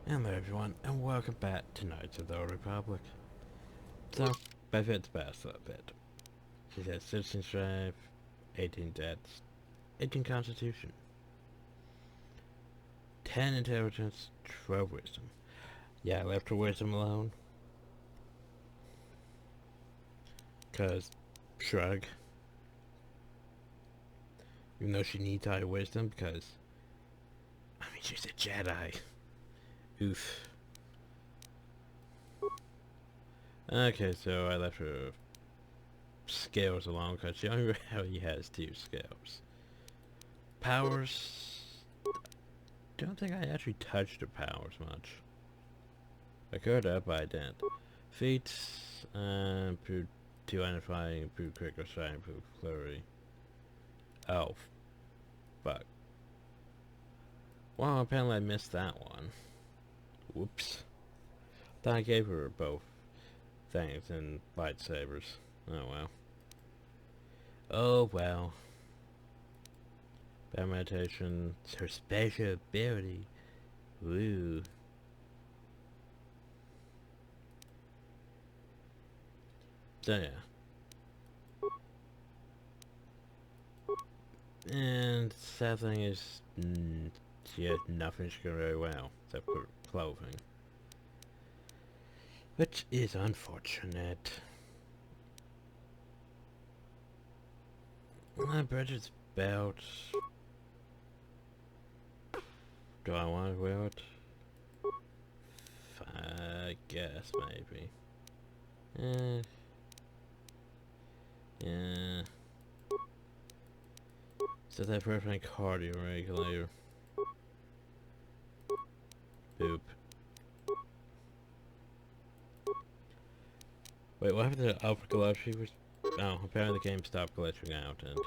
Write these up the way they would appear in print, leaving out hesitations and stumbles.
Hello everyone, and welcome back to Knights of the Old Republic. So, benefits best a bit. She says 16 strength, 18 deaths, 18 constitution, 10 intelligence, 12 wisdom. Yeah, I left her wisdom alone. Cause, shrug. Even though she needs high wisdom, because, I mean, she's a Jedi. Oof. Okay, so I left her skills alone because she only really has 2 skills. Powers, don't think I actually touched her powers much. I could have, but I didn't. Feats, improved 2 identifying, improved critical strike, improved clarity. Oh, fuck. Well, apparently I missed that one. Whoops. Thought I gave her both things and lightsabers. Oh well. Oh well. Bad meditation, it's her special ability. Woo. So yeah. And sad thing is, she has nothing she can do very well, except for clothing. Which is unfortunate. Bridget's belt. Do I want to wear it? I guess, maybe. Yeah. So that perfect cardio regulator. Boop. Wait, what happened to the upper gloves? She was... Oh, apparently the game stopped glitching out and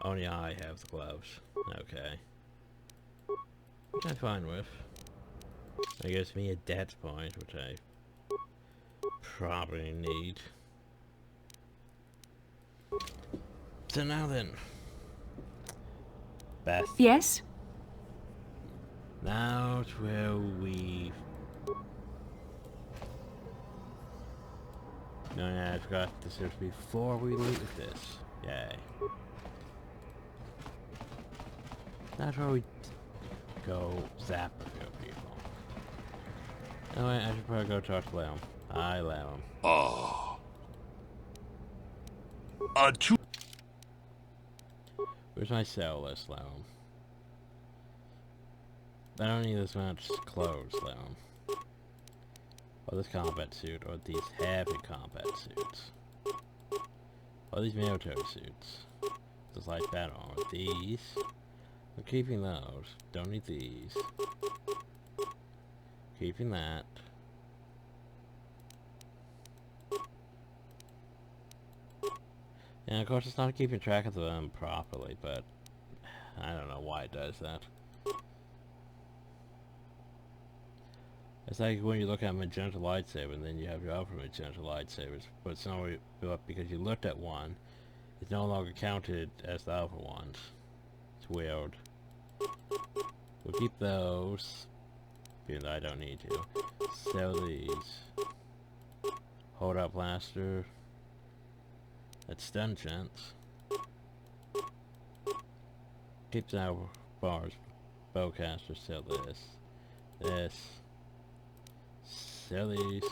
only I have the gloves. Okay. Which I'm fine with. That gives me a death point, which I probably need. So now then. Beth. Yes? Now to where we... No, yeah, I forgot this is before we loot this. Yay. That's where we go zap a few people. Anyway, I should probably go talk to Leon. Hi, Leon. Two. Where's my sell list, Leon? I don't need this much clothes, Leon. Or this combat suit, or these heavy combat suits. Or these military suits. Just like that armor. These. I'm keeping those. Don't need these. Keeping that. And of course it's not keeping track of them properly, but I don't know why it does that. It's like when you look at magenta lightsaber and then you have your other magenta lightsabers, but it's not because you looked at one, it's no longer counted as the other ones. It's weird. We'll keep those, even though I don't need to. Sell these. Hold up blaster. That's stun chance. Keeps our bars. Bowcaster, sell this. This. Sell these.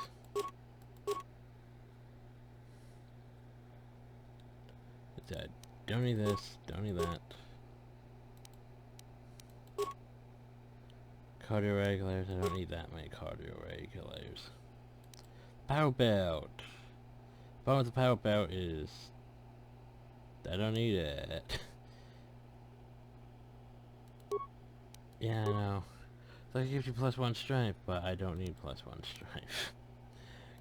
Don't need this, don't need that. Cardio regulators, I don't need that many cardio regulators. Power belt. The problem with the power belt is I don't need it. Yeah, I know. So it gives you +1 strength, but I don't need +1 strength.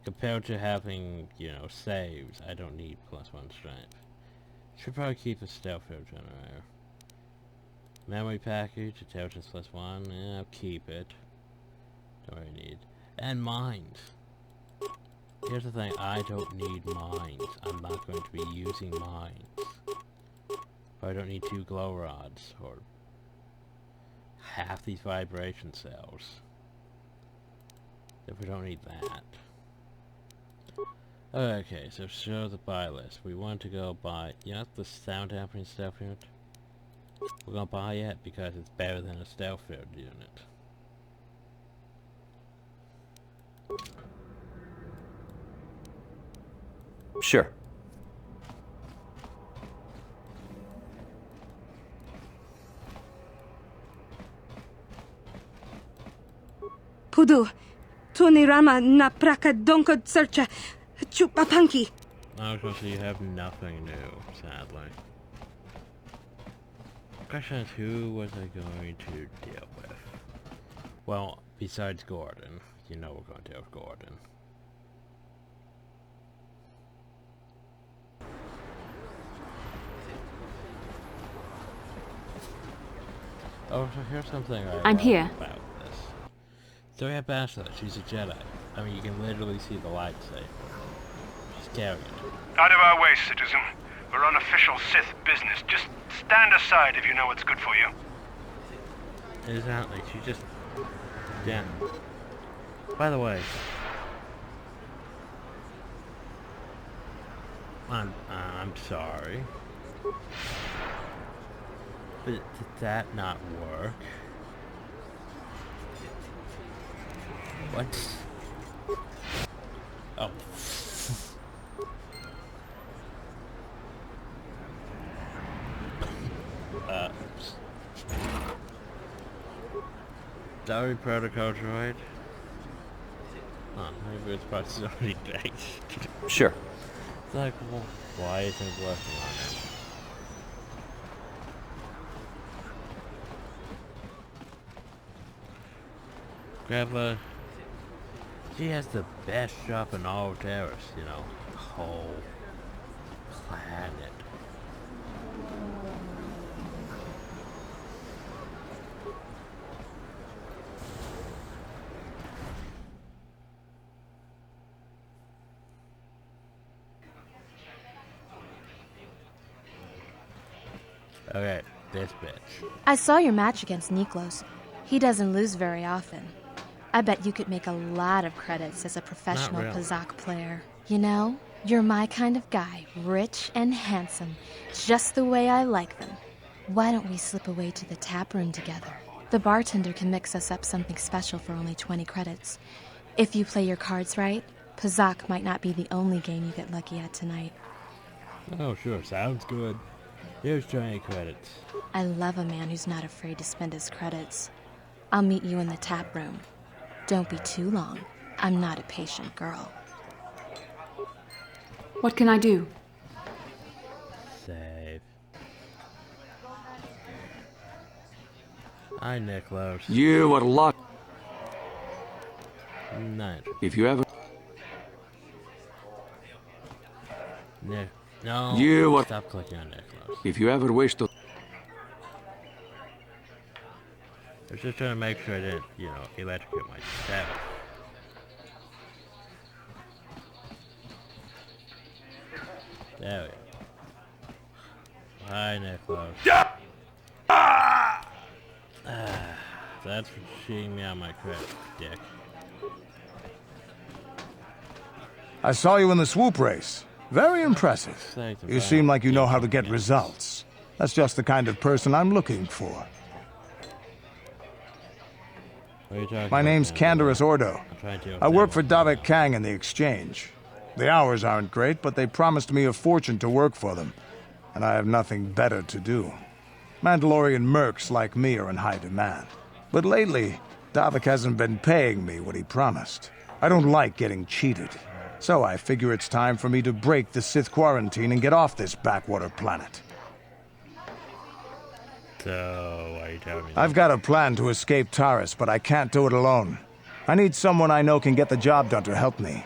Compared to having, you know, saves, I don't need +1 strength. Should probably keep a stealth field generator. Memory package, intelligence +1, yeah, I'll keep it. Don't really need. And mines. Here's the thing, I don't need mines. I'm not going to be using mines. I don't need 2 glow rods, or half these vibration cells. If we don't need that. Okay, so show the buy list. We want to go buy, the sound dampening stealth unit. We're gonna buy it because it's better than a stealth field unit. Sure. Pudu, Tunirama na praka donkod searcha chupapanki. Okay, so you have nothing new, sadly. Question is, who was I going to deal with? Well, besides Gordon. You know we're going to deal with Gordon. Oh, so here's something I'm here. About this. So we have Bashla, she's a Jedi. I mean, you can literally see the lightsaber. She's carrying it. Out of our way, citizen. We're on official Sith business. Just stand aside if you know what's good for you. Exactly, she just... Yeah. By the way... I'm sorry. But did that not work? What? Oh. Sorry, protocol droid. Huh, maybe it's probably already dead. Sure. It's like, well, why isn't it working on it? Grandpa, she has the best shop in all of Terrace, the whole planet. Okay, this bitch. I saw your match against Niklos. He doesn't lose very often. I bet you could make a lot of credits as a professional Not really. Pazak player. You know, you're my kind of guy, rich and handsome, just the way I like them. Why don't we slip away to the tap room together? The bartender can mix us up something special for only 20 credits. If you play your cards right, Pazak might not be the only game you get lucky at tonight. Oh, sure, sounds good. Here's 20 credits. I love a man who's not afraid to spend his credits. I'll meet you in the tap room. Don't be too long. I'm not a patient girl. What can I do? Save. Hi, Niklos. You are lucky. Nice. If you ever... Nick. No. You are... Stop clicking on Niklos. If you ever wish to... I was just trying to make sure I didn't, electrocute myself. There we go. Hi, Niklos. That's for cheating me on my credit, dick. I saw you in the swoop race. Very impressive. Thanks, You seem like you know how to get results. That's just the kind of person I'm looking for. What are you talking My about, name's man? Canderous Ordo. I'm trying to I work for understand Davik what's Kang in the exchange. The hours aren't great, but they promised me a fortune to work for them, and I have nothing better to do. Mandalorian mercs like me are in high demand. But lately, Davik hasn't been paying me what he promised. I don't like getting cheated, so I figure it's time for me to break the Sith quarantine and get off this backwater planet. So, why are you telling me I've got a plan to escape Taris, but I can't do it alone. I need someone I know can get the job done to help me.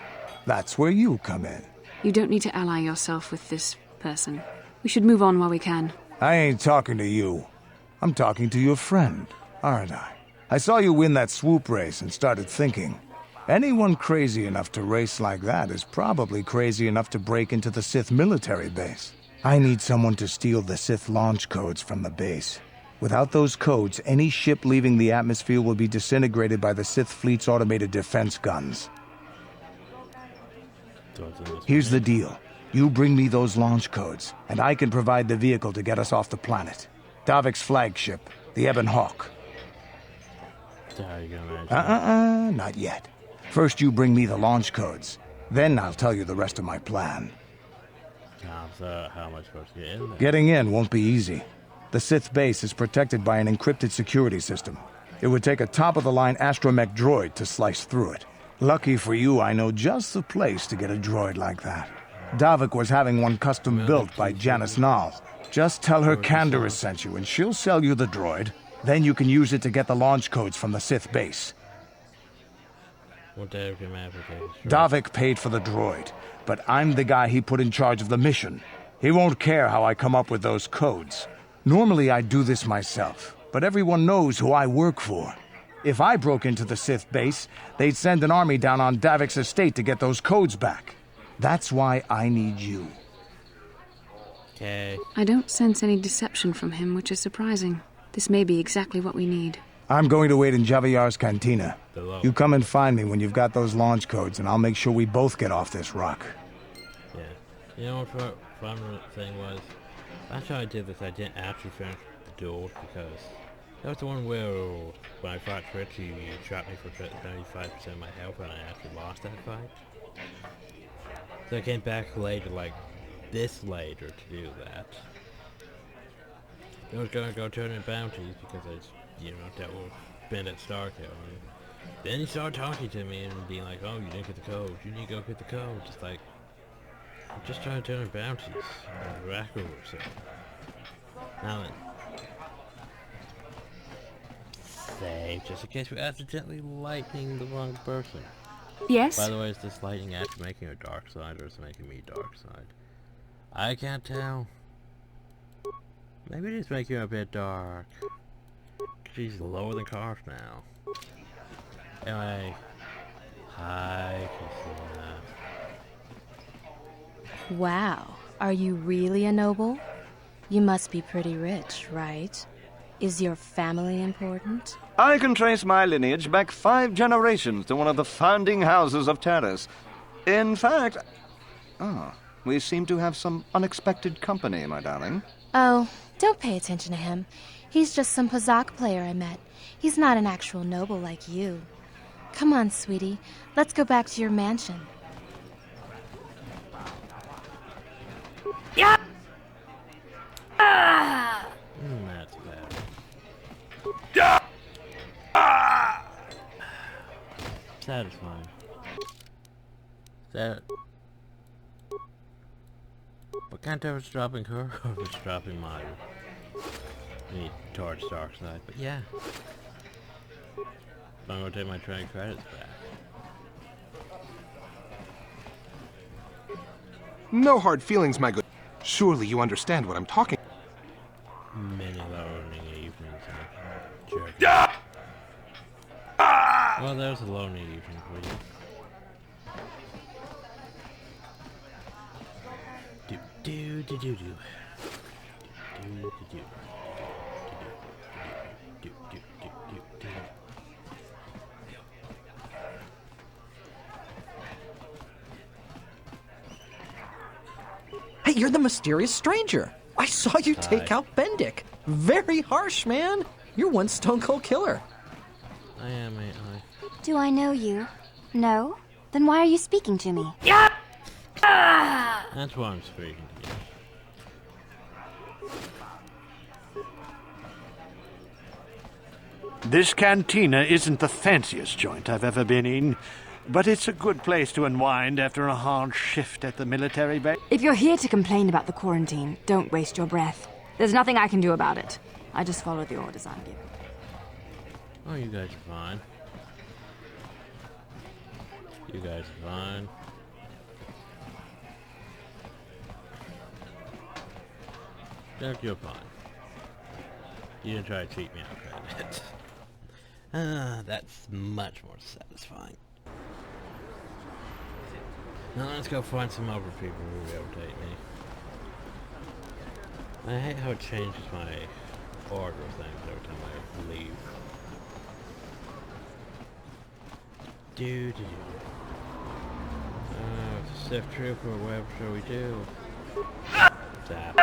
That's where you come in. You don't need to ally yourself with this person. We should move on while we can. I ain't talking to you. I'm talking to your friend, aren't I? I saw you win that swoop race and started thinking, anyone crazy enough to race like that is probably crazy enough to break into the Sith military base. I need someone to steal the Sith launch codes from the base. Without those codes, any ship leaving the atmosphere will be disintegrated by the Sith fleet's automated defense guns. So what's in this Here's the one? deal. You bring me those launch codes, and I can provide the vehicle to get us off the planet. Davik's flagship, the Ebon Hawk. So how are you gonna manage that? Not yet. First you bring me the launch codes. Then I'll tell you the rest of my plan. So how am I supposed to get in there? Getting in won't be easy. The Sith base is protected by an encrypted security system. It would take a top-of-the-line astromech droid to slice through it. Lucky for you, I know just the place to get a droid like that. Davik was having one custom built by Janice Nall. Just tell her Canderous sent you, and she'll sell you the droid. Then you can use it to get the launch codes from the Sith base. What day of your application? Davik paid for the droid, but I'm the guy he put in charge of the mission. He won't care how I come up with those codes. Normally I'd do this myself, but everyone knows who I work for. If I broke into the Sith base, they'd send an army down on Davik's estate to get those codes back. That's why I need you. Okay. I don't sense any deception from him, which is surprising. This may be exactly what we need. I'm going to wait in Javier's cantina. Hello. You come and find me when you've got those launch codes, and I'll make sure we both get off this rock. Yeah. You know what the fun thing was? That's how I did this. I didn't actually finish the duel because that was the one where when I fought Twitch, he shot me for 75% of my health and I actually lost that fight. So I came back later, like this later, to do that. I was gonna go turn in bounties because I, dealt with Bandit Starkill. And then he started talking to me and being like, "Oh, you didn't get the code. You need to go get the code." Just like, I'm just trying to turn in bounties. Rack over, so. Now then. Save, just in case we accidentally lightning the wrong person. Yes? By the way, is this lightning actually making her dark side, or is it making me dark side? I can't tell. Maybe it is making her a bit dark. She's lower than Karf now. Anyway. Hi, Christina. Wow, are you really a noble? You must be pretty rich, right? Is your family important? I can trace my lineage back 5 generations to one of the founding houses of Terrace. In fact... we seem to have some unexpected company, my darling. Oh, don't pay attention to him. He's just some Pazak player I met. He's not an actual noble like you. Come on, sweetie. Let's go back to your mansion. That's bad. Satisfying. But can't tell if it's dropping her or if it's dropping my towards dark side, but yeah. I'm gonna take my trade credits back. No hard feelings, my good. Surely you understand what I'm talking. Many lonely evenings. Well, there's a lonely evening for you. Do do do do do. Do do do. Hey, you're the mysterious stranger. I saw you take out Bendik. Very harsh, man. You're one stone cold killer. I am, ain't I? Do I know you? No? Then why are you speaking to me? That's why I'm speaking to you. This cantina isn't the fanciest joint I've ever been in, but it's a good place to unwind after a hard shift at the military base. If you're here to complain about the quarantine, don't waste your breath. There's nothing I can do about it. I just follow the orders I'm given. Oh, you guys are fine. You guys are fine. Derek, you're fine. You didn't try to cheat me out of credit. That's much more satisfying. Now let's go find some other people who will be able to take me. I hate how it changes my order things every time I leave. Sith trooper, whatever shall we do? Tap.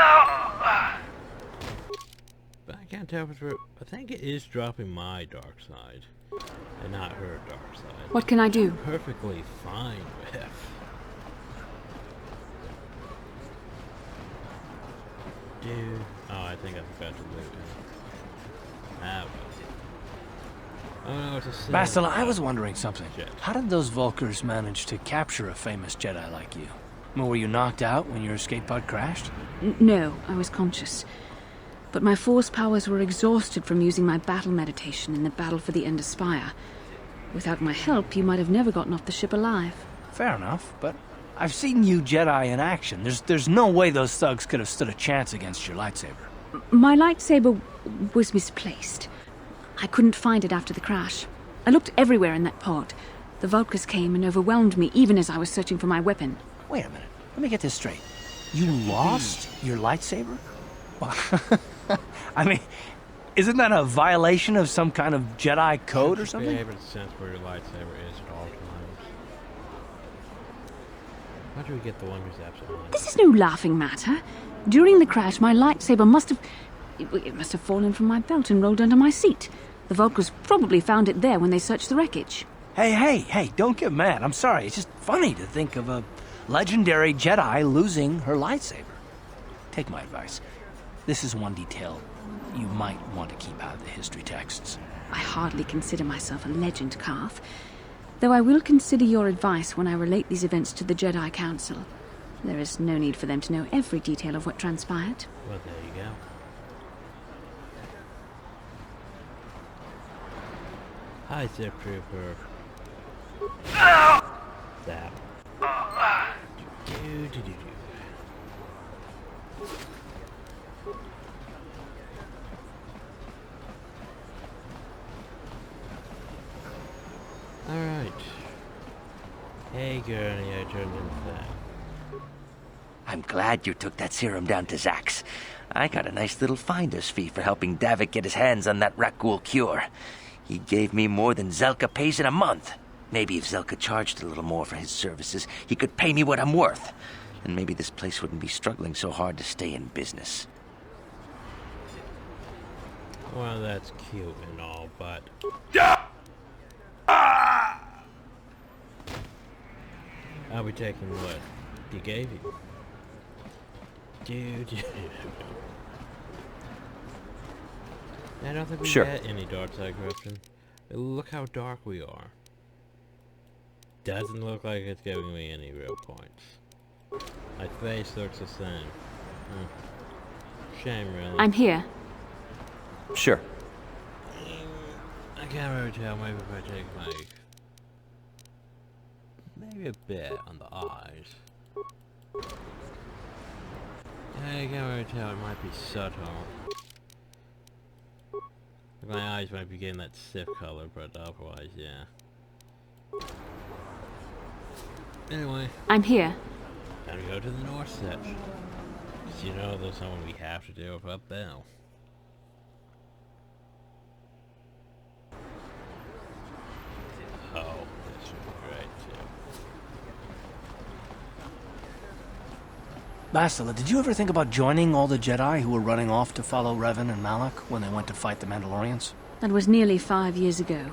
But I can't tell if it's... I think it is dropping my dark side, and not her dark side. What can I do? Perfectly fine with. Dude. Oh, I think I forgot to loot him. That was... Oh no, it's a Sith. Bastila, I was wondering something. Shit. How did those Vulkars manage to capture a famous Jedi like you? Were you knocked out when your escape pod crashed? No, I was conscious. But my force powers were exhausted from using my battle meditation in the battle for the Ender Spire. Without my help, you might have never gotten off the ship alive. Fair enough, but I've seen you Jedi in action. There's no way those thugs could have stood a chance against your lightsaber. My lightsaber was misplaced. I couldn't find it after the crash. I looked everywhere in that pod. The Vulkars came and overwhelmed me even as I was searching for my weapon. Wait a minute. Let me get this straight. You lost your lightsaber? Well, I mean, isn't that a violation of some kind of Jedi code or something? Be able to sense where your lightsaber is at all times. How do we get the one who's absent? This is no laughing matter. During the crash, my lightsaber must have... It must have fallen from my belt and rolled under my seat. The Vulkars probably found it there when they searched the wreckage. Hey, don't get mad. I'm sorry. It's just funny to think of a legendary Jedi losing her lightsaber. Take my advice. This is one detail you might want to keep out of the history texts. I hardly consider myself a legend, Carth. Though I will consider your advice when I relate these events to the Jedi Council. There is no need for them to know every detail of what transpired. Well, there you go. Hi, Sith Trooper. Zap. Alright. Hey, Gurney, I turned into that. I'm glad you took that serum down to Zack's. I got a nice little finder's fee for helping Davik get his hands on that Rakghoul cure. He gave me more than Zelka pays in a month. Maybe if Zelka charged a little more for his services, he could pay me what I'm worth. And maybe this place wouldn't be struggling so hard to stay in business. Well, that's cute and all, but... I'll be taking what he gave you. Dude. I don't think we get any dark side corruption. Look how dark we are. Doesn't look like it's giving me any real points. My face looks the same. Shame, really. I'm here. Sure. I can't really tell. Maybe if I take my... Maybe a bit on the eyes. Yeah, I can't really tell. It might be subtle. My eyes might be getting that Sith color, but otherwise, yeah. Anyway. I'm here. Time to go to the north section. Cause you know there's someone we have to deal with up there. Oh, this would be great too. Bastila, did you ever think about joining all the Jedi who were running off to follow Revan and Malak when they went to fight the Mandalorians? That was nearly 5 years ago.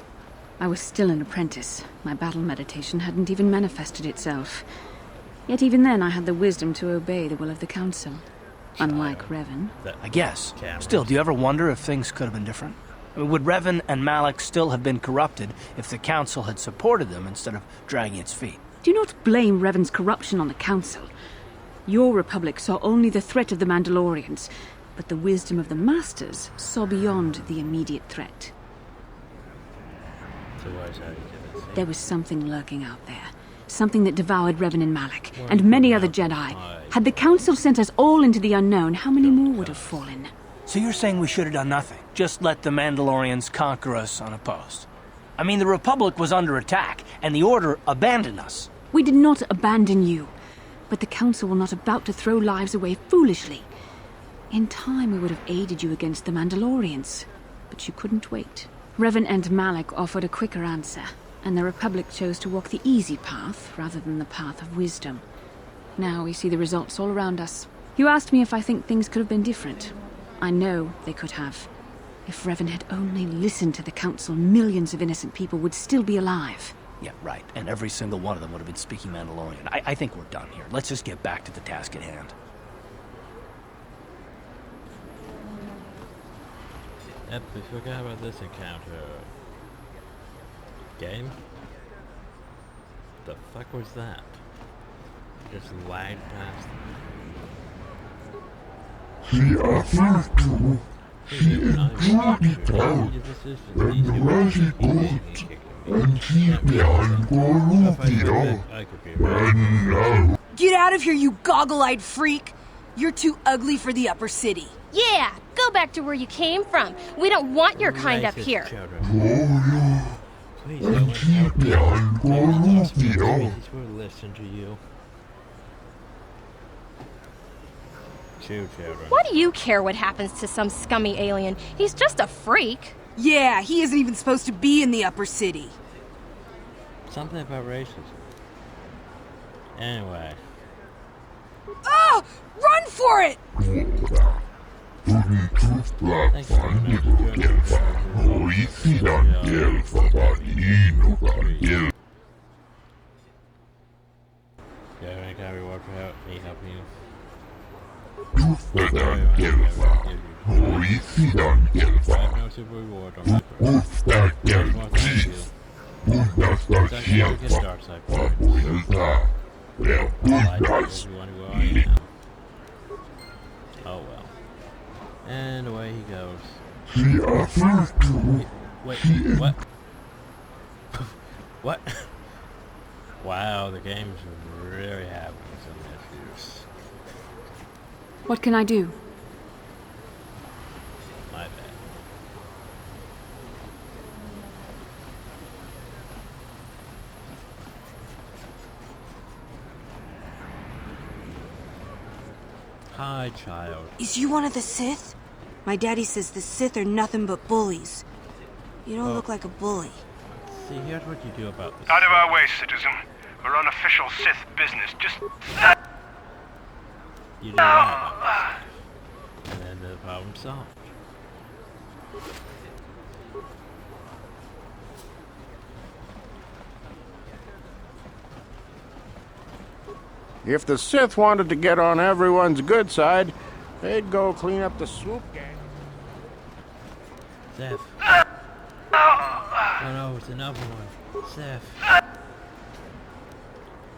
I was still an apprentice. My battle meditation hadn't even manifested itself. Yet even then I had the wisdom to obey the will of the Council. Unlike Revan. I guess. Still, do you ever wonder if things could have been different? I mean, would Revan and Malak still have been corrupted if the Council had supported them instead of dragging its feet? Do not blame Revan's corruption on the Council. Your Republic saw only the threat of the Mandalorians, but the wisdom of the Masters saw beyond the immediate threat. So why is that? There was something lurking out there. Something that devoured Revan and Malak, and many other Jedi. Had the Council sent us all into the unknown, how many more would have fallen? So you're saying we should have done nothing? Just let the Mandalorians conquer us unopposed? I mean, the Republic was under attack, and the Order abandoned us. We did not abandon you. But the Council were not about to throw lives away foolishly. In time, we would have aided you against the Mandalorians, but you couldn't wait. Revan and Malak offered a quicker answer, and the Republic chose to walk the easy path rather than the path of wisdom. Now we see the results all around us. You asked me if I think things could have been different. I know they could have. If Revan had only listened to the Council, millions of innocent people would still be alive. Yeah, right. And every single one of them would have been speaking Mandalorian. I think we're done here. Let's just get back to the task at hand. Yep, we forgot about this encounter. Game? The fuck was that? Just lagged past. Get out of here, you goggle-eyed freak! You're too ugly for the upper city. Yeah, go back to where you came from. We don't want your kind up here. Please, we'll listen to you. Why do you care what happens to some scummy alien? He's just a freak. Yeah, he isn't even supposed to be in the upper city. Something about racism. Anyway. Oh! Run for it! Can I reward for me helping you? I have no super reward on my part. Get dark side points. Everyone who I am. Oh well. And away he goes. Wait, what? What? Wow, the game's really having some issues. What can I do? My bad. Hi, child. Is you one of the Sith? My daddy says the Sith are nothing but bullies. You don't look like a bully. See, here's what you do about this. Out of our way, citizen. We're on official Sith business. Just... You do that. And then the problem solved. If the Sith wanted to get on everyone's good side, they'd go clean up the swoop gang. Seth. Oh no, it's another one. Seth.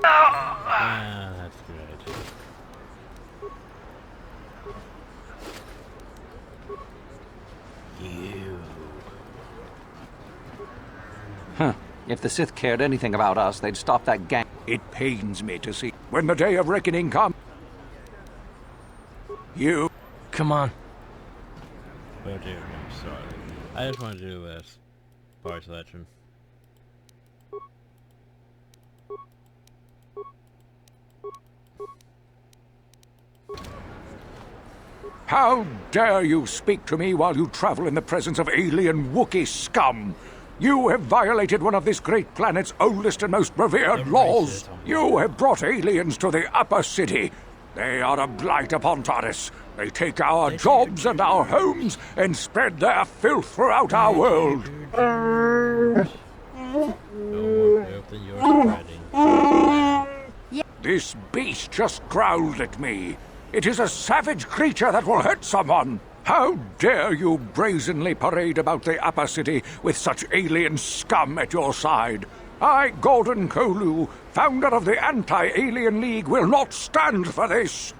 Ah, that's good. You. Huh. If the Sith cared anything about us, they'd stop that gang. It pains me to see when the day of reckoning comes. You. Come on. Oh dear, I'm sorry. I just want to do this. Bar selection. How dare you speak to me while you travel in the presence of alien Wookiee scum? You have violated one of this great planet's oldest and most revered laws. You have brought aliens to the upper city. They are a blight upon Taris. They take our jobs and our homes and spread their filth throughout our world. This beast just growled at me. It is a savage creature that will hurt someone. How dare you brazenly parade about the upper city with such alien scum at your side? I, Gordon Kolu, founder of the Anti-Alien League, will not stand for this.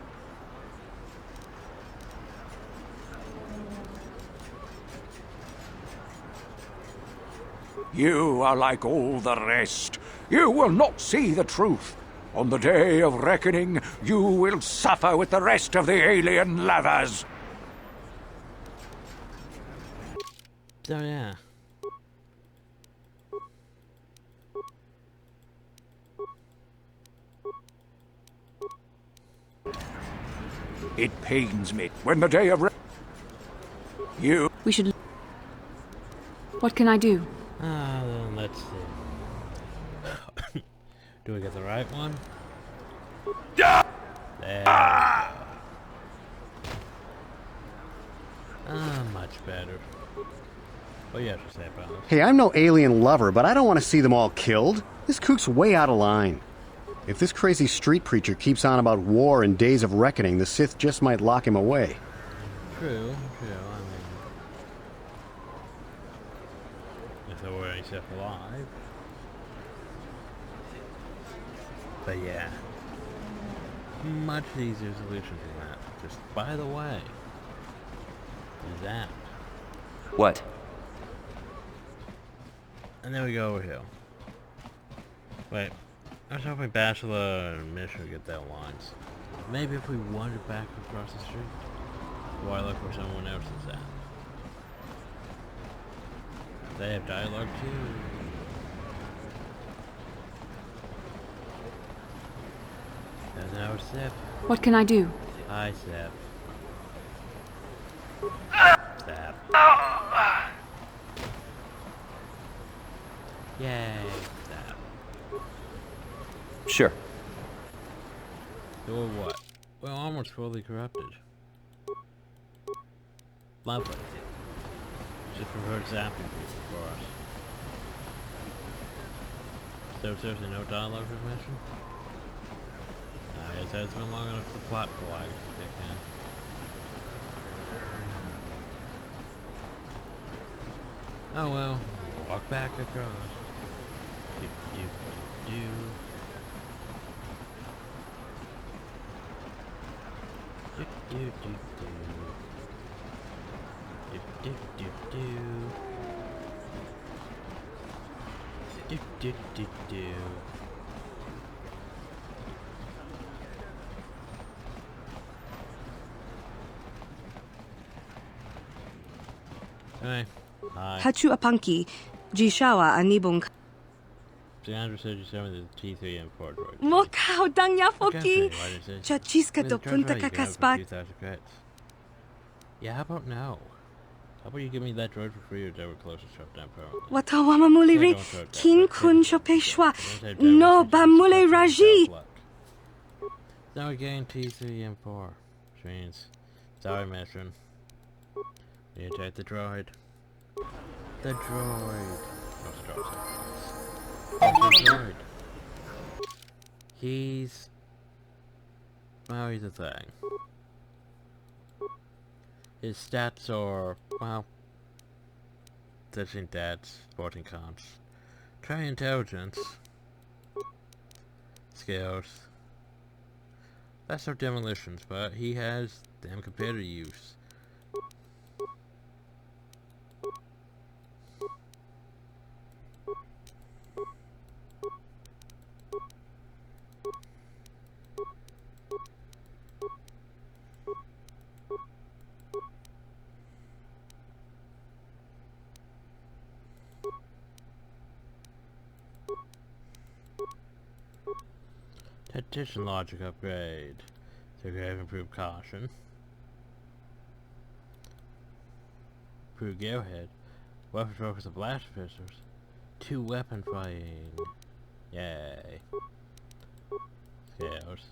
You are like all the rest. You will not see the truth. On the day of reckoning, you will suffer with the rest of the alien lovers. Oh yeah. It pains me when the day of you... We should... What can I do? Then let's see. Do we get the right one? There we go. Much better. What do you have to say about this? Hey, I'm no alien lover, but I don't want to see them all killed. This kook's way out of line. If this crazy street preacher keeps on about war and days of reckoning, the Sith just might lock him away. True. I mean, if there were any Sith alive. But yeah. Much easier solution than that. Just by the way. That. What? And then we go over here. Wait. I was hoping Bachelor and Mission would get their lines. Maybe if we wandered back across the street. Why look where someone else is at? They have dialogue too. There's our Sip. What can I do? Hi, Sip. Sip. Yay, Sip. Sure. Or what? We're almost fully corrupted. Lovely. Just preferred zapping people for us. So seriously no dialogue for mission? I guess that's been long enough to plot flag to kick in. Oh well, walk back across. Do. Hey. Hi. Hachu apanki, jishawa anibong. Andrew said you sent me the T3 M4 droid. Mokau dangya foki. Okay, Chachiska to punta kakaspak. Yeah, how about now? How about you give me that droid for free or they were close to shut down permanently? Watawama muliri kin kun chopeshwa no bamule raji. Now again T3 M4. Which means sorry mission. You take the droid. The droid. The droid. He's a thing. His stats are, well, 13 stats, 14 cons. Try intelligence. Skills. That's no demolitions, but he has damn computer use. Tactician logic upgrade. So we have improved caution. Improved gearhead. Weapon focus of blast pistols. 2 weapon fighting. Yay. Scales.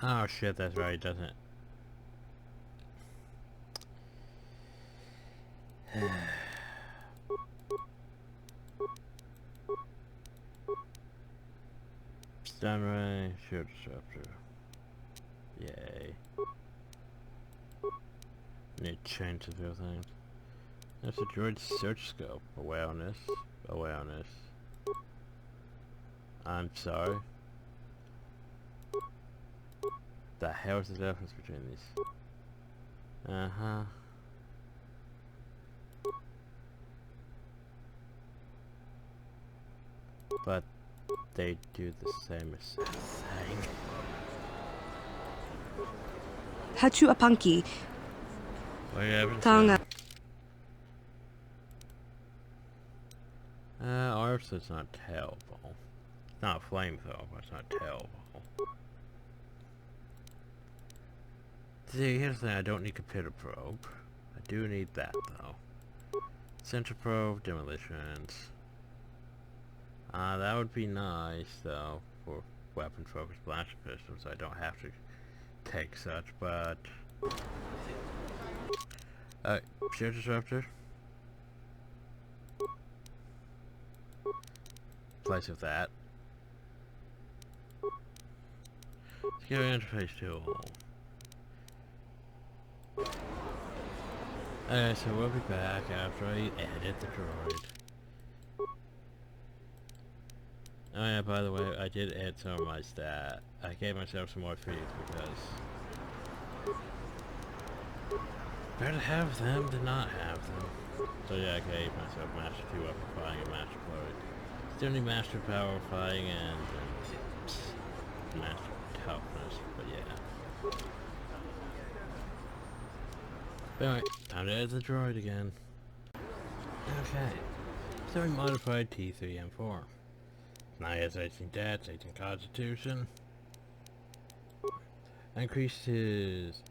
Oh shit, that's right, doesn't it? Stun ray, shield disruptor. Yay. Need to change a few things. That's a droid search scope. Awareness. Awareness. I'm sorry. The hell is the difference between these? Uh-huh. But they do the same thing. Hachu apanki. What do you have to Tanga. say? works, it's not terrible. It's not a flamethrower, but it's not terrible. See, here's the thing, I don't need computer probe. I do need that, though. Center probe, demolitions. That would be nice, though, for weapon-focused blaster pistols. I don't have to take such, but... Shear disruptor. Place of that. Security interface tool. Okay, so we'll be back after I edit the droid. Oh yeah, by the way, I did add some of my stat. I gave myself some more feeds because... better have them than not have them. So yeah, I gave myself Master 2 weapon firing and Master Flurry. Still need Master Power fighting and Master Toughness, but yeah. But anyway, time to edit the droid again. Okay. So we modified T3M4. Now he has 18 Dex, 18 Constitution. Increased his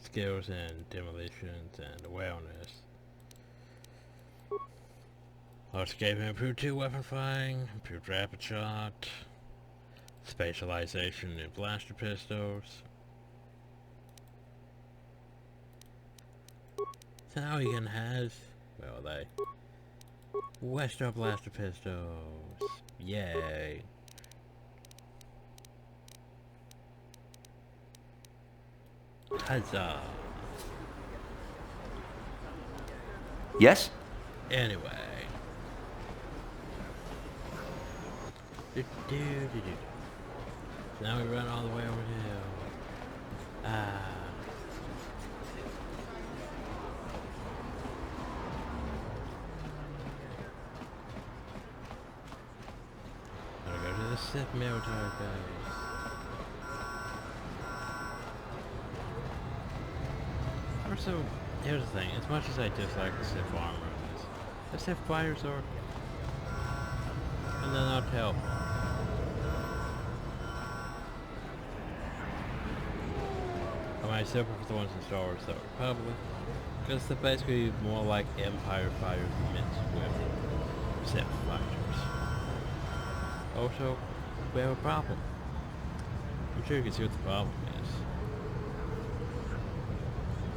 skills in demolitions and awareness. Also gave him improved 2 weapon firing, improved rapid shot, specialization in blaster pistols. So now he can has, well, they Western blaster pistols. Yay. Huzzah. Yes? Anyway. Now we run all the way over here. Gotta go to the Sith military base. Also, here's the thing, as much as I dislike the Sith armor in this, the Sith fighters are... and they're not helpful. I still prefer the ones in Star Wars The Republic, because they're basically more like Empire fighters mixed with Sith fighters. Also, we have a problem. I'm sure you can see what the problem is.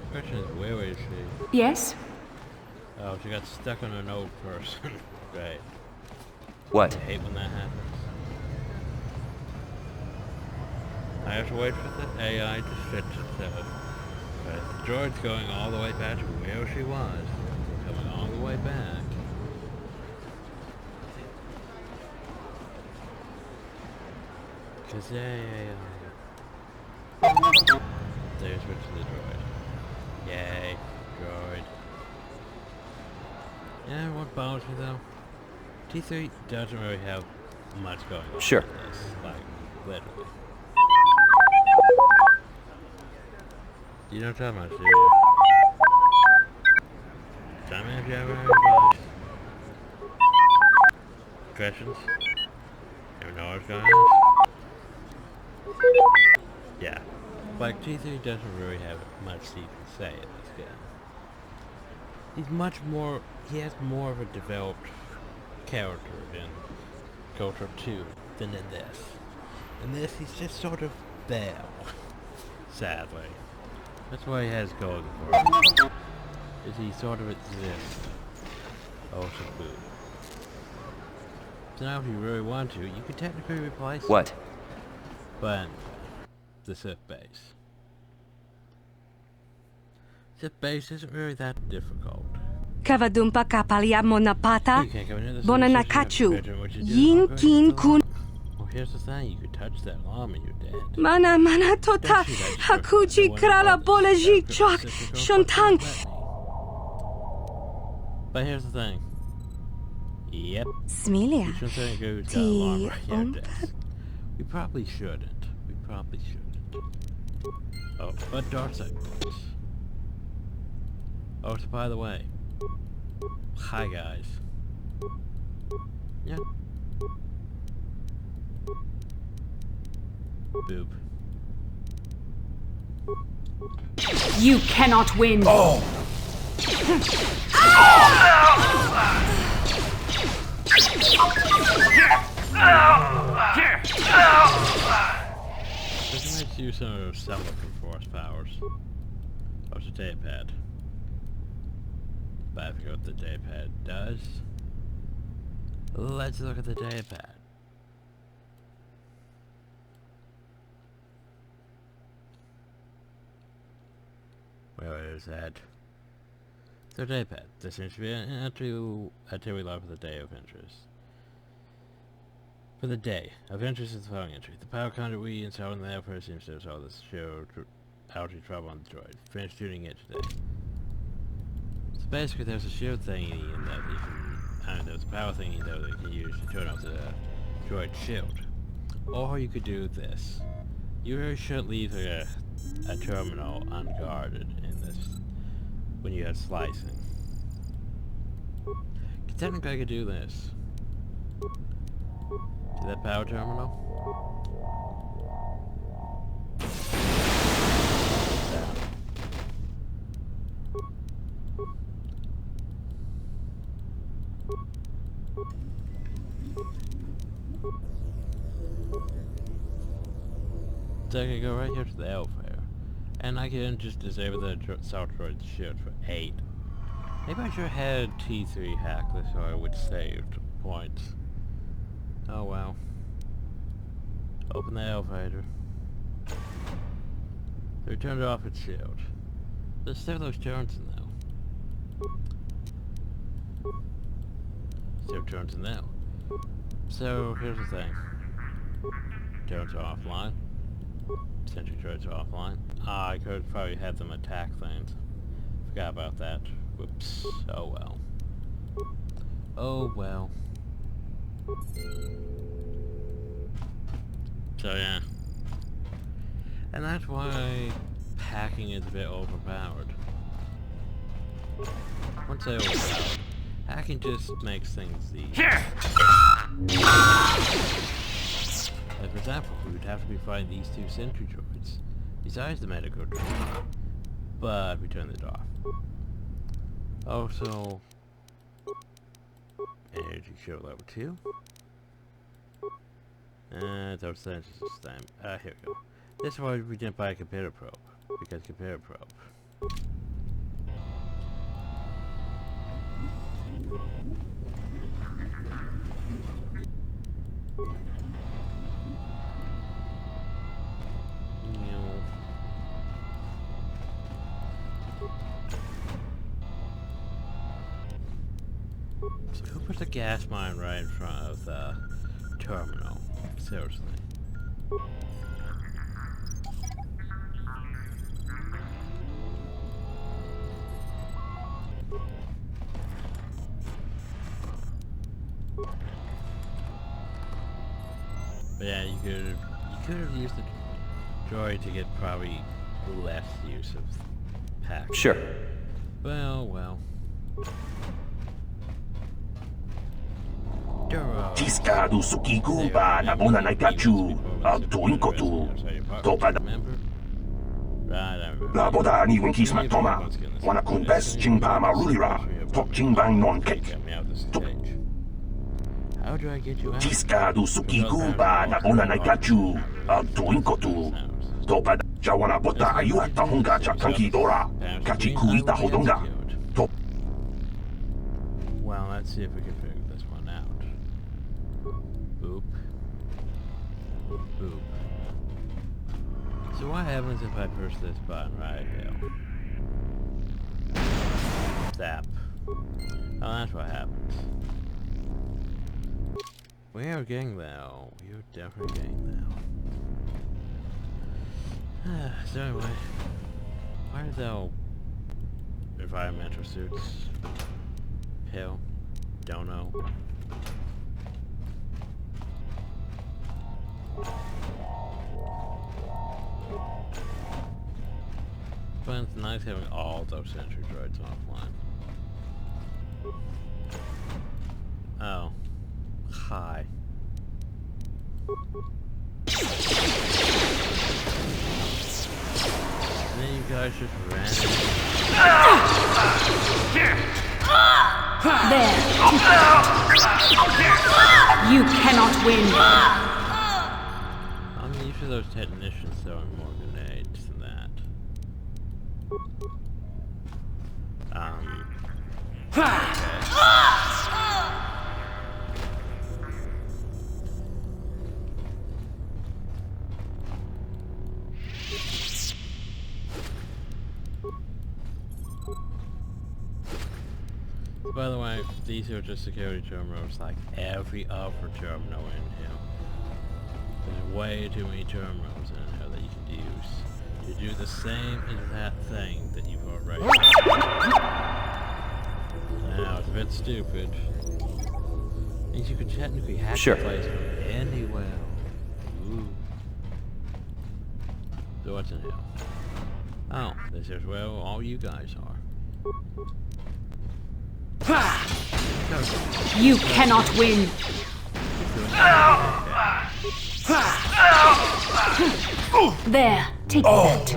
The question is, where is she? Yes? Oh, she got stuck on an old person. Right. What? I hate when that happens. I have to wait for the AI to fix itself. But the droid's going all the way back to where she was. Coming all the way back. Cause there's switch to the droid. Yay, droid. Yeah, what bothers me though? T3 doesn't really have much going on. Sure. With this, like, literally. You don't tell much, do you? Tell me if you have any advice. Questions? You know what's going on? Yeah. Like, T3 doesn't really have much he can say in this game. He's much more... he has more of a developed character in KOTOR 2 than in this. In this, he's just sort of there. Sadly. That's why he has going for him. Is he sort of exists. Also boo. So now if you really want to, you could technically replace him. What? But anyway, the Sith base. Sith base isn't really that difficult. Kavadumpa kapaliamo napata, You can't go into this bonanakachu, bedroom, what you do, yin I'm kin going to kun. Well, here's the thing, you could touch that llama and you're dead. Mana mana tota, hakuji krala bolaji chok, shontang. But here's the thing. Yep. Smilia. You shouldn't say who's got a Ti llama. Yeah, death. We probably shouldn't. We probably shouldn't. Oh, but dark side. Oh, so by the way. Hi guys. Yeah. Boop. You cannot win. Oh! Let's use some of those summoning force powers. Oh, it's a day pad. But I forget what the day pad does. Let's look at the day pad. Where is that? So day pad. This seems to be an activity log for the day of interest. For the day of interest is the following entry. The power conduit we installed in the airport seems to have solved this show outage trouble on the droid. Finished tuning it today. So basically there's a shield thingy in that you can, there's a power thingy though that you can use to turn off the droid shield. Or you could do this. You really shouldn't leave a terminal unguarded in this when you have slicing. Technically I could do this. To that power terminal. So I can go right here to the elevator, and I can just disable the South Droid shield for 8. Maybe I should have had T3 hack this so I would save points. Oh well. Open the elevator. They turned off its shield. There's still those turns in though. Still turns in now. So here's the thing. Turns are offline. Sentry droids are offline. I could probably have them attack things. Forgot about that. Whoops. Oh well. Oh well. So yeah. And that's why hacking is a bit overpowered. Once I overpowered, hacking just makes things easier. Like for example, we would have to be fighting these 2 sentry droids, besides the medical droid, but we turned it off. Also, energy shield level 2. And those sensors this time. Here we go. This is why we didn't buy a computer probe, because computer probe. So who put the gas mine right in front of the terminal? Seriously. But yeah, you could have used the droid to get probably less use of packs. Sure. Well. Tiskadu sukiku ba nabona naikachu tuinkotu topada. Laboda ni winkis matoma wana kumpes jingpa marulira tok jingbang non cake. How do I get you out? Tiskadu sukiku ba nabona naikachu tuinkotu topada. Jawana bota ayu tahunga chakanki dora kachikuita hodonga. Well, let's see if we can figure this one out. Boop. Boop. So what happens if I push this button right here? Zap. Oh, that's what happens. We are getting there. We are definitely getting there. So anyway, why are there environmental suits? Hell, don't know. But it's nice having all those sentry droids offline. Oh. Hi. And then you guys just ran. There. You cannot win. I'm used to those technicians throwing more grenades than that. By the way, these are just security terminals like every other terminal in here. There's way too many terminals in here that you can use to do the same exact thing that you've already done. Now, it's a bit stupid. Means you could technically hack the place from anywhere. Ooh. So what's in here? Oh, this is where all you guys are. You cannot win. There, take that.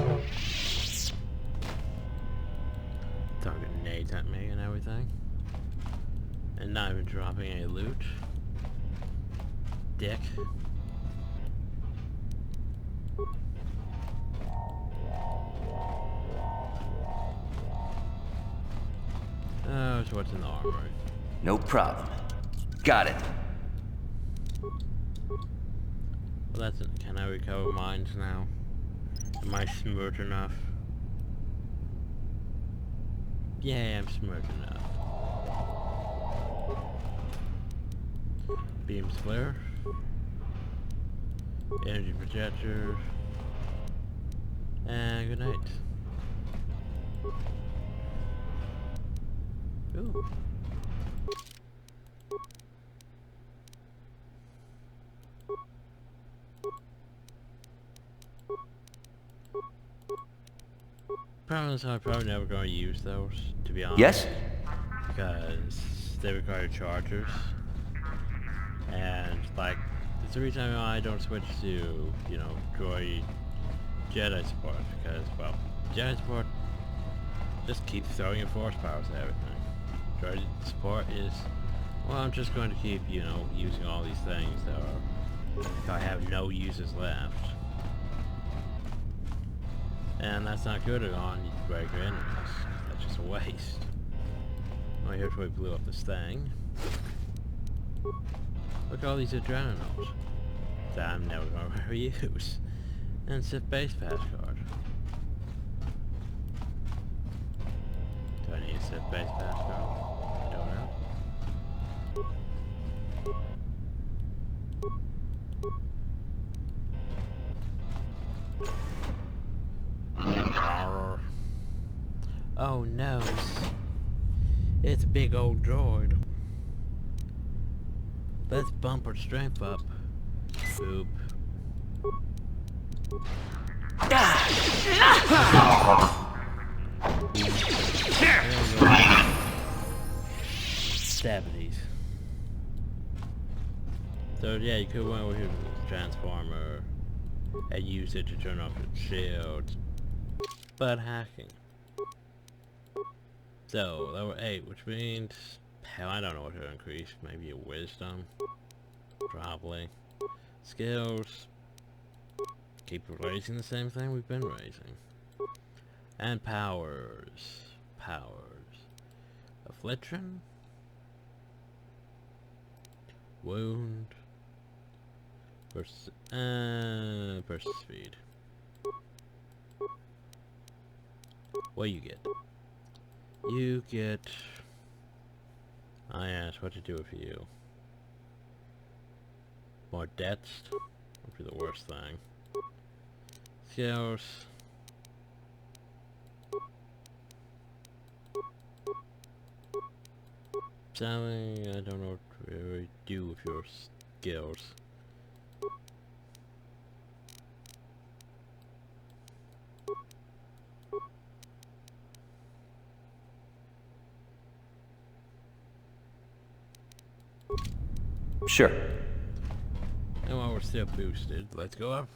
Throwing grenades at me and everything. And not even dropping any loot. Dick. Oh, so what's in the armory? No problem. Got it. Well, that's it. Can I recover mines now? Am I smart enough? Yeah, I'm smart enough. Beam splitter. Energy projector. And grenades. Ooh. Problem is, I'm probably never going to use those, to be honest. Yes? Because they require chargers. And, like, it's the reason why I don't switch to, you know, droid Jedi support. Because, well, Jedi support just keeps throwing your force powers at everything. Droid support is, well, I'm just going to keep, you know, using all these things that are, if I have no uses left. And that's not good on regular enemies. That's just a waste. Oh, here's where we blew up this thing. Look at all these adrenals that I'm never going to reuse. And Sith base pass card. Do I need a Sith base pass card? I don't know. Oh no. It's a big old droid. Let's bump our strength up. Boop. Stabbities. So yeah, you could went over here to the transformer and use it to turn off its shields. But hacking. So, level 8, which means, hell, I don't know what to increase. Maybe a wisdom? Probably. Skills. Keep raising the same thing we've been raising. And powers. Powers. Affliction? Wound. Burst speed. What do you get? You get... I asked what to do for you. More debts would be the worst thing. Skills. Selling, I don't know what to really do with your skills. Sure. And while we're still boosted, let's go up.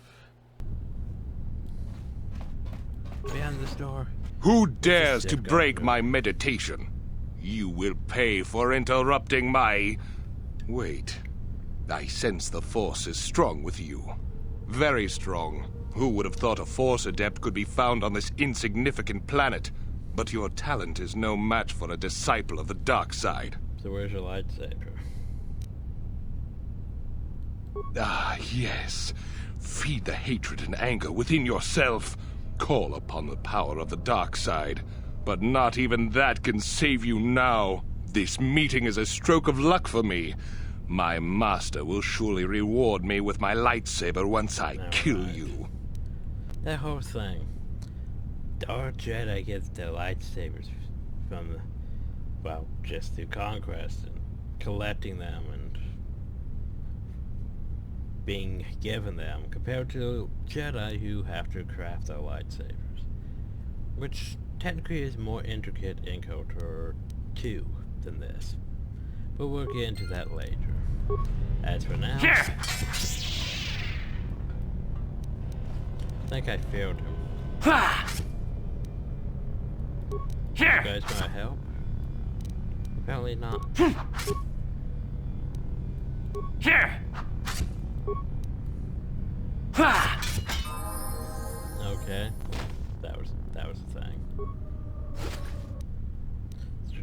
Behind this door. Who dares to break my meditation? You will pay for interrupting my... Wait. I sense the Force is strong with you. Very strong. Who would have thought a Force adept could be found on this insignificant planet? But your talent is no match for a disciple of the dark side. So where's your lightsaber? Ah, yes. Feed the hatred and anger within yourself. Call upon the power of the dark side. But not even that can save you now. This meeting is a stroke of luck for me. My master will surely reward me with my lightsaber once I kill you. That whole thing. Our Jedi gets their lightsabers from the... well, just through conquest and collecting them and being given them, compared to Jedi who have to craft their lightsabers. Which technically is more intricate in KOTOR 2 than this. But we'll get into that later. As for now... I think I failed him. You guys gonna help? Apparently not. Okay. That was the thing.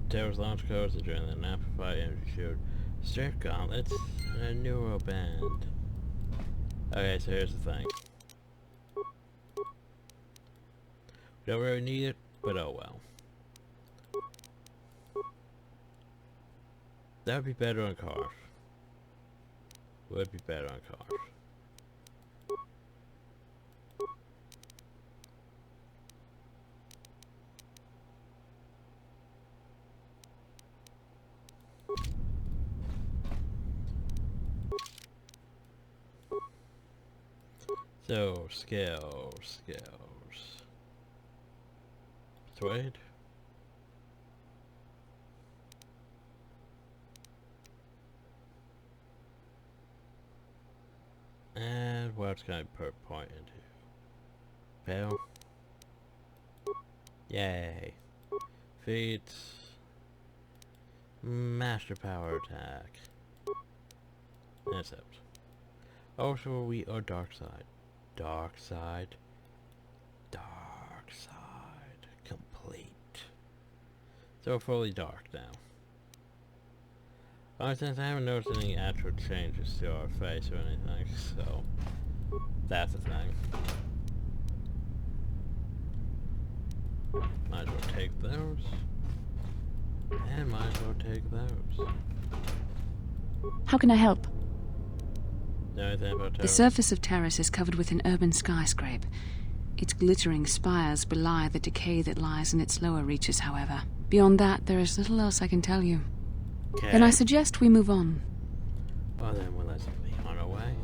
Terror's launch codes, adrenaline amplified, energy shield, straight gauntlets, and a neuro band. Okay, so here's the thing. We don't really need it, but oh well. That would be better on cars. Would be better on cars. So, skills. Persuade. And what's going to per point into? Fail. Yay. Feats. Master power attack. Intercept. Also, we are dark side. Dark side. Complete. So fully dark now. Since I haven't noticed any actual changes to our face or anything, so that's the thing. Might as well take those. And might as well take those. How can I help? The surface of Terrace is covered with an urban skyscrape. Its glittering spires belie the decay that lies in its lower reaches, however. Beyond that, there is little else I can tell you. Okay. Then I suggest we move on. Well then, let's be on our way.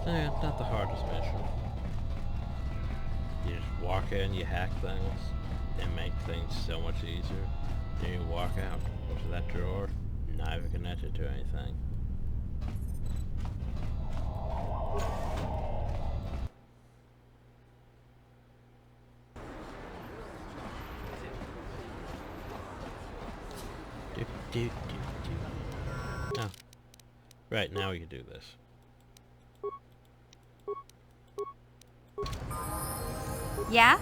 Yeah, not the hardest mission. You just walk in, you hack things, and make things so much easier. Then you walk out, go to that drawer, not even connected to anything. Oh. Right, now we can do this. Yeah?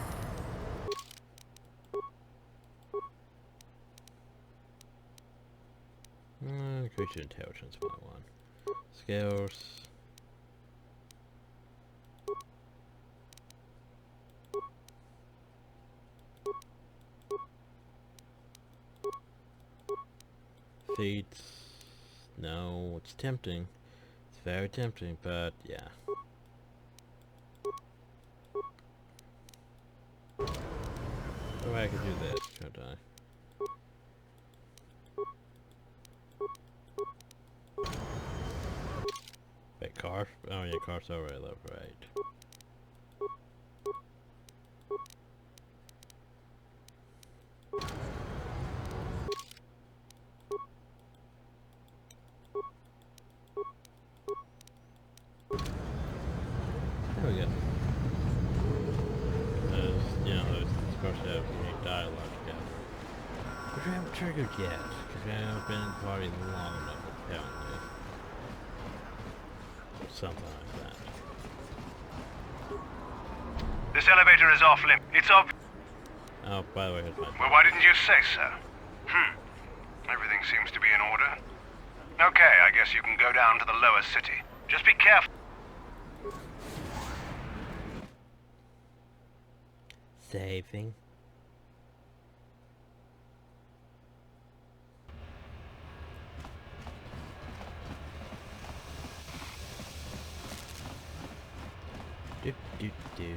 Creature intelligence 101. Skills. Feats. No, it's tempting. It's very tempting, but yeah. Oh, I could do this. gonna die. Wait, Karf? Oh yeah, Karf's already level, right. There we go. You know, there's supposed to have unique dialogue together. Which we haven't triggered yet, because we haven't been in the party long enough, apparently. Something like that. This elevator is off limit. It's off. Oh, by the way, here's my... Well, why didn't you say so? Everything seems to be in order. Okay, I guess you can go down to the lower city. Just be careful. Saving. Do do do.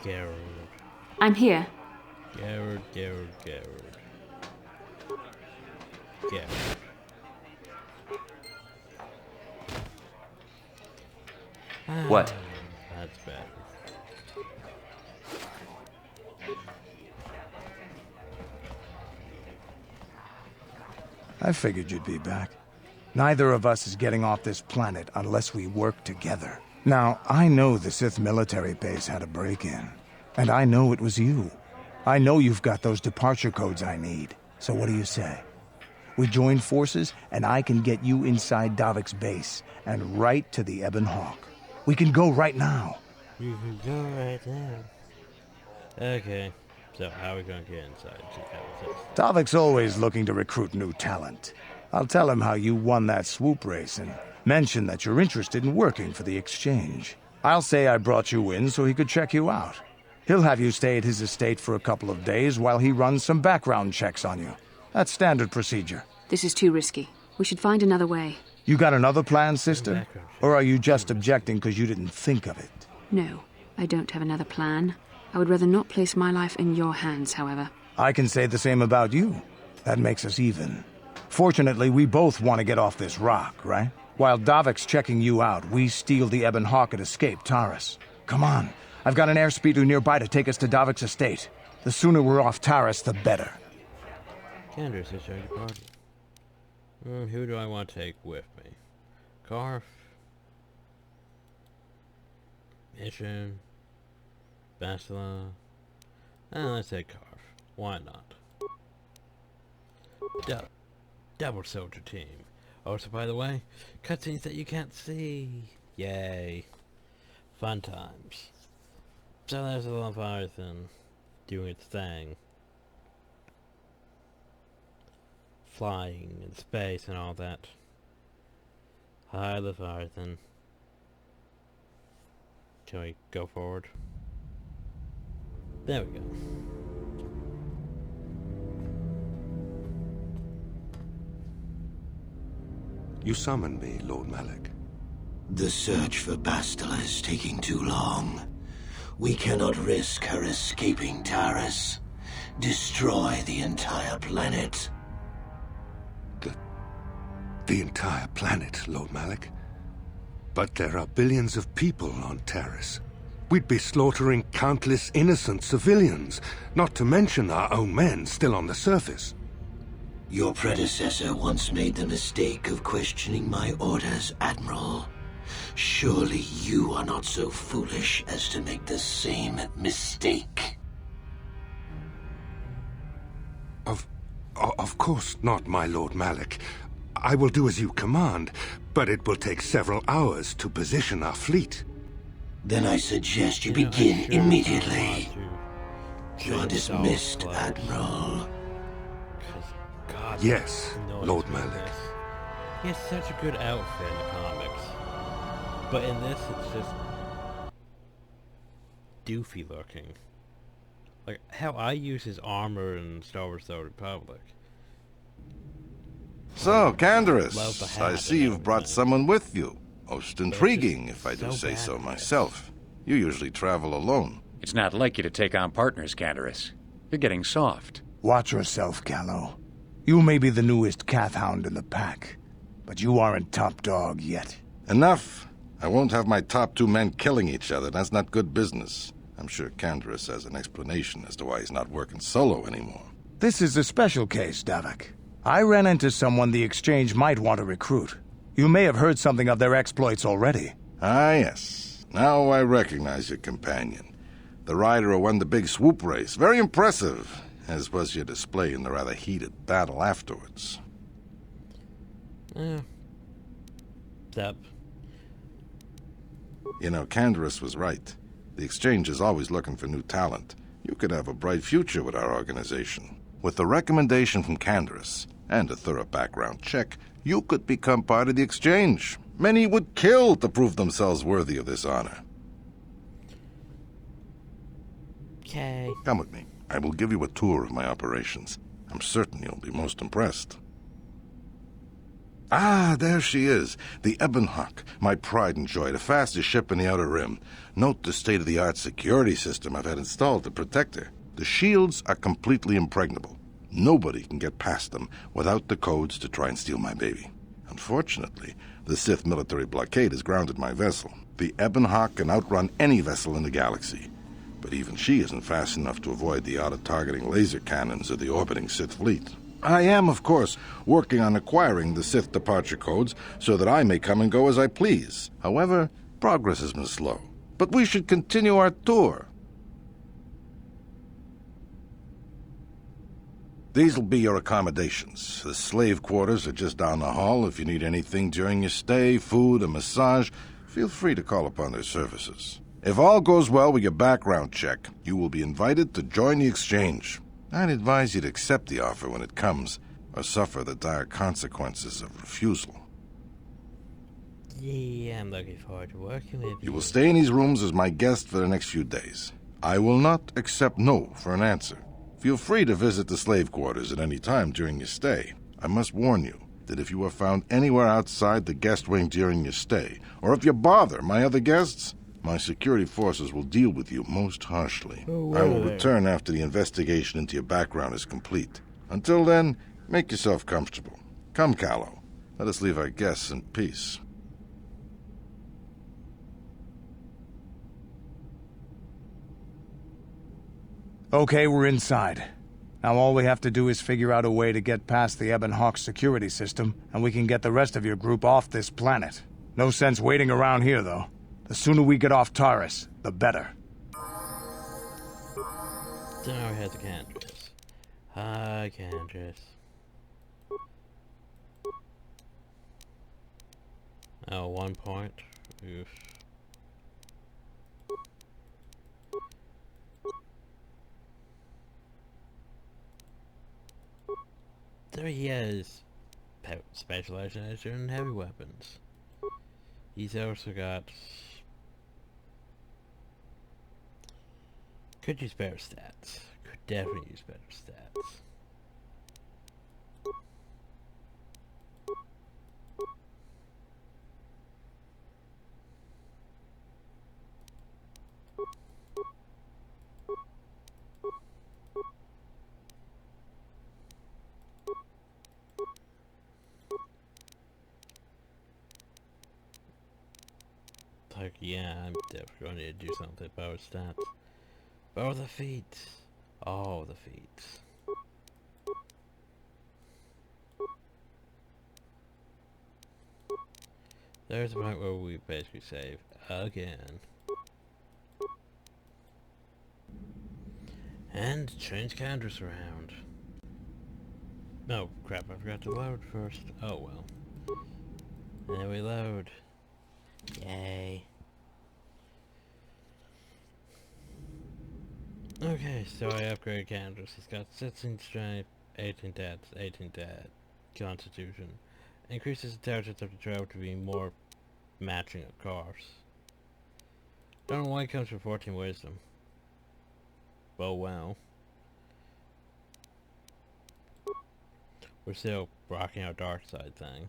Garrod. I'm here. Garrod. What? That's bad. I figured you'd be back. Neither of us is getting off this planet unless we work together. Now, I know the Sith military base had a break-in. And I know it was you. I know you've got those departure codes I need. So what do you say? We join forces, and I can get you inside Davik's base, and right to the Ebon Hawk. We can go right now. You can go right now. Okay, so how are we gonna get inside? Davik's always looking to recruit new talent. I'll tell him how you won that swoop race, and mention that you're interested in working for the exchange. I'll say I brought you in so he could check you out. He'll have you stay at his estate for a couple of days while he runs some background checks on you. That's standard procedure. This is too risky. We should find another way. You got another plan, sister? Or are you just objecting because you didn't think of it? No, I don't have another plan. I would rather not place my life in your hands, however. I can say the same about you. That makes us even. Fortunately, we both want to get off this rock, right? While Davik's checking you out, we steal the Ebon Hawk and escape Taris. Come on. I've got an airspeeder nearby to take us to Davik's estate. The sooner we're off Taris, the better. Candace is joining the party. Who do I want to take with me? Karf? Mission? Bastila? Let's take Karf. Why not? Double soldier team. Also, by the way, cutscenes that you can't see. Yay. Fun times. So there's a Leviathan doing its thing. Flying in space and all that. Hi, Leviathan. Can we go forward? There we go. You summoned me, Lord Malak. The search for Bastila is taking too long. We cannot risk her escaping Taris. Destroy the entire planet. The entire planet, Lord Malak? But there are billions of people on Taris. We'd be slaughtering countless innocent civilians, not to mention our own men still on the surface. Your predecessor once made the mistake of questioning my orders, Admiral. Surely you are not so foolish as to make the same mistake. Of course not, my Lord Malak. I will do as you command, but it will take several hours to position our fleet. Then I suggest you begin immediately. You're dismissed, Admiral. God, yes, Lord Malak. He has such a good outfit in the comics. But in this, it's just doofy looking. Like, hell, I use his armor in Star Wars The Old Republic. So, Love the Canderous, hat I see you've brought someone with you. Most intriguing, if I do say so myself. You usually travel alone. It's not like you to take on partners, Canderous. You're getting soft. Watch yourself, Callow. You may be the newest Cathhound in the pack, but you aren't top dog yet. Enough. I won't have my top 2 men killing each other. That's not good business. I'm sure Canderous has an explanation as to why he's not working solo anymore. This is a special case, Davik. I ran into someone the Exchange might want to recruit. You may have heard something of their exploits already. Ah, yes. Now I recognize your companion. The rider who won the big swoop race. Very impressive, as was your display in the rather heated battle afterwards. Yeah. Step. You know, Canderous was right. The Exchange is always looking for new talent. You could have a bright future with our organization. With the recommendation from Canderous and a thorough background check, you could become part of the Exchange. Many would kill to prove themselves worthy of this honor. Okay. Come with me. I will give you a tour of my operations. I'm certain you'll be most impressed. Ah, there she is. The Ebonhawk, my pride and joy, the fastest ship in the Outer Rim. Note the state-of-the-art security system I've had installed to protect her. The shields are completely impregnable. Nobody can get past them without the codes to try and steal my baby. Unfortunately, the Sith military blockade has grounded my vessel. The Ebonhawk can outrun any vessel in the galaxy. But even she isn't fast enough to avoid the auto-targeting laser cannons of the orbiting Sith fleet. I am, of course, working on acquiring the Sith departure codes so that I may come and go as I please. However, progress has been slow. But we should continue our tour. These will be your accommodations. The slave quarters are just down the hall. If you need anything during your stay, food, a massage, feel free to call upon their services. If all goes well with your background check, you will be invited to join the Exchange. I'd advise you to accept the offer when it comes, or suffer the dire consequences of refusal. Yeah, I'm looking forward to working with you. You will stay in these rooms as my guest for the next few days. I will not accept no for an answer. Feel free to visit the slave quarters at any time during your stay. I must warn you that if you are found anywhere outside the guest wing during your stay, or if you bother my other guests, my security forces will deal with you most harshly. I will return after the investigation into your background is complete. Until then, make yourself comfortable. Come, Callow. Let us leave our guests in peace. Okay, we're inside. Now all we have to do is figure out a way to get past the Ebonhawk security system, and we can get the rest of your group off this planet. No sense waiting around here, though. The sooner we get off Taurus, the better. So now we have the Canderous. Hi, Canderous. Oh, 1 point. Oof. There he is. Specialization in heavy weapons. He's also got... Could use better stats. Could definitely use better stats. Like, yeah, I'm definitely going to do something about stats. Oh, the feet. Oh, the feet. There's a point where we basically save again. And change Canderous around. Oh, crap, I forgot to load first. Oh, well. There we load. Yay. Okay, so I upgraded Canderous. He's got 16 strength, 18 stats, 18 stat, constitution. Increases the intelligence of the travel to be more matching of cars. Don't know why it comes with 14 wisdom. oh well. We're still rocking our dark side thing.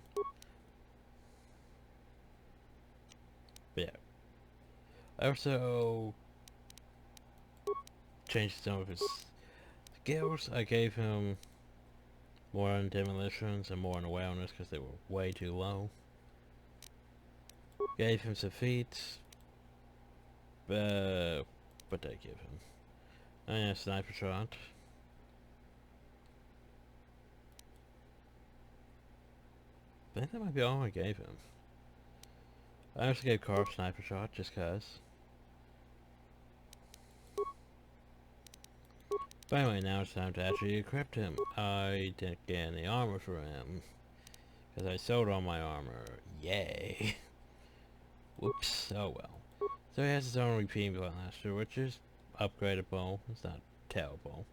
But yeah. I also changed some of his skills. I gave him more on demolitions and more on awareness because they were way too low. Gave him some feats. What did I give him? And a sniper shot. I think that might be all I gave him. I also gave Carp sniper shot just cause. But anyway, now it's time to actually equip him. I didn't get any armor for him because I sold all my armor. Yay! Whoops. Oh well. So he has his own repeating blaster, which is upgradable. It's not terrible.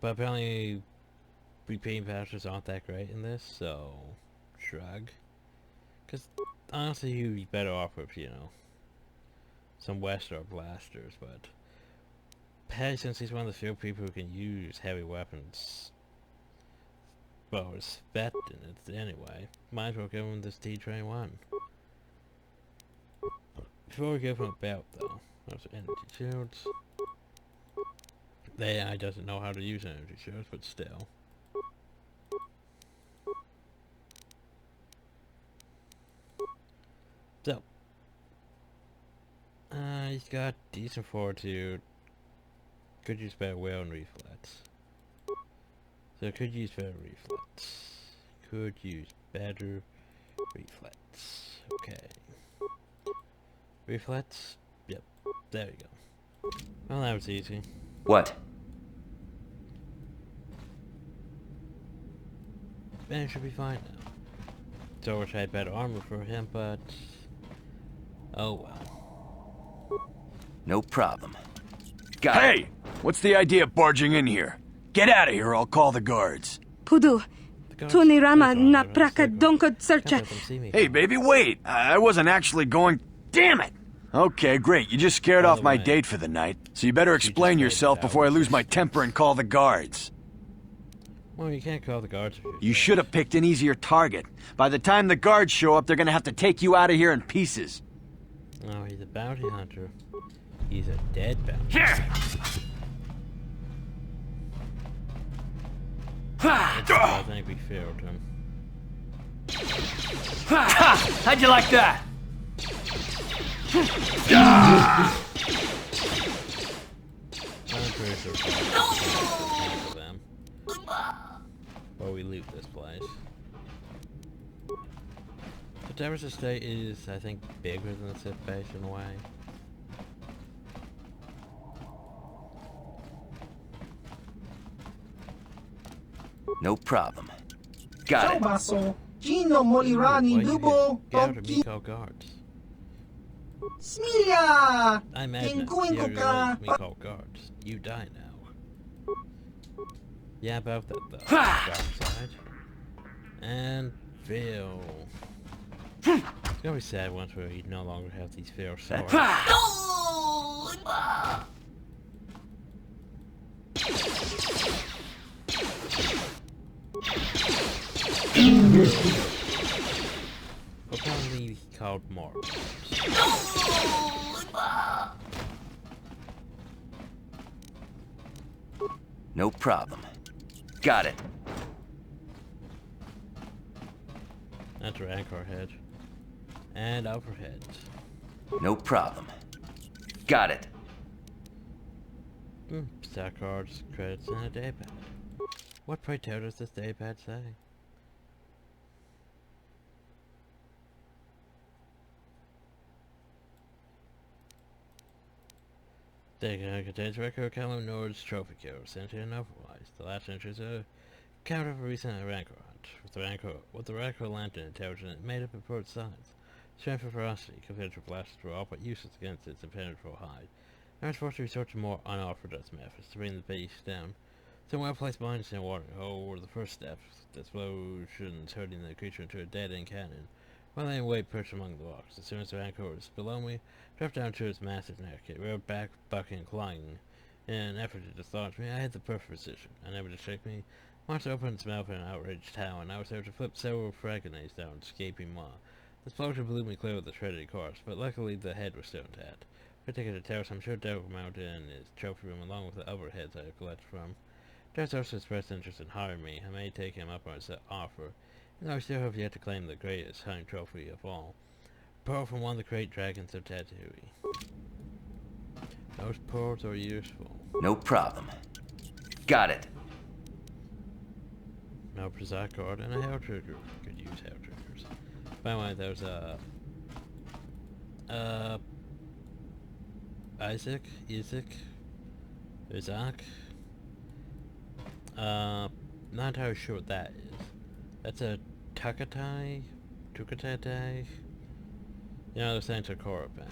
But apparently, repeating blasters aren't that great in this, so shrug. Because honestly, you'd be better off with, you know, some Western blasters, but Patty, since he's one of the few people who can use heavy weapons, well, it's vet in it anyway, might as well give him this T-21. Before we give him a belt, though, those are energy shields. The AI doesn't know how to use energy shields, but still. So, he's got decent fortitude. Could use better will and reflex. So could use better reflex. Could use better reflex. Okay. Reflex? Yep. There we go. Well, that was easy. What? Man, it should be fine now. So I wish I had better armor for him, but oh well. No problem. Hey! What's the idea of barging in here? Get out of here or I'll call the guards. Pudu. Tunirama na praka donko searcha. Hey, baby, wait! I wasn't actually going... Damn it! Okay, great. You just scared off my date for the night. So you better explain yourself before I lose my temper and call the guards. Well, you can't call the guards. You should have picked an easier target. By the time the guards show up, they're gonna have to take you out of here in pieces. Oh, he's a bounty hunter. He's a dead bounty hunter. I think we failed him. How'd you like that? I'm pretty sure we'll them. While we loot this place. The Terrace Estate is, I think, bigger than the Sith base in a way. No problem. Got it. Guards. Smilia! I'm Edna. Yeah, me call guards. You die now. Yeah, about that though. Dark side. And Phil. It's gonna be sad once we no longer have these Phil swords. Apparently called more. No problem. Got it. That's Rancor head. And overhead. No problem. Got it. Stack cards, credits, and a daypad. What pray tell does this daypad say? Data contains record Callum Nord's trophy kills, sentient and otherwise. The last entry is a count of a recent Rancor hunt. With the Rancor lantern intelligent made up of both sides. Strength and ferocity, compared to blasters were all but useless against its impenetrable hide. Now it's forced to resort to more unorthodox methods to bring the beast down. Some well-placed mines in water were the first step. The explosions hurting the creature into a dead-end cannon. While laying weight perched among the rocks, as soon as the Rancor was below me, dropped down to its massive neck. It reared back, bucking and clawing In an effort to dislodge me, I had the perfect position. Unable to shake me, monster opened its mouth in an outraged howl, and I was able to flip several frag grenades down, escaping maw. The explosion blew me clear of the shredded corpse, but luckily the head was still intact. If I take it to Terrace, I'm sure Derek will mount it in his trophy room along with the other heads I have collected from. Derek's also expressed interest in hiring me. I may take him up on his offer, and I still have yet to claim the greatest hunting trophy of all. Pearl from one of the great dragons of Tatooine. Those pearls are useful. No problem. Got it. No precise card and a hair trigger. Could use hair triggers. By the way, there's Isaac. Not entirely sure what that is. That's a Tukatai? You know, those things are Korriban.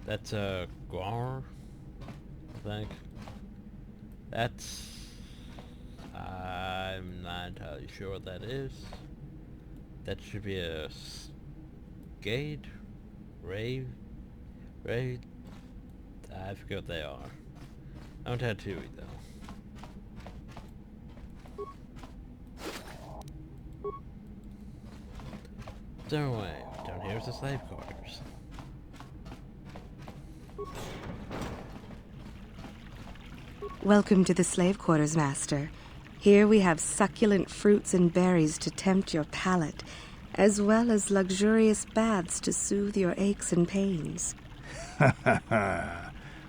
That's a Guar, I think. That's... I'm not entirely sure what that is. That should be a... Gade? Rave? I forget what they are. I'm Tatooine though. So anyway, down here's the slave quarters. Welcome to the slave quarters, Master. Here we have succulent fruits and berries to tempt your palate, as well as luxurious baths to soothe your aches and pains.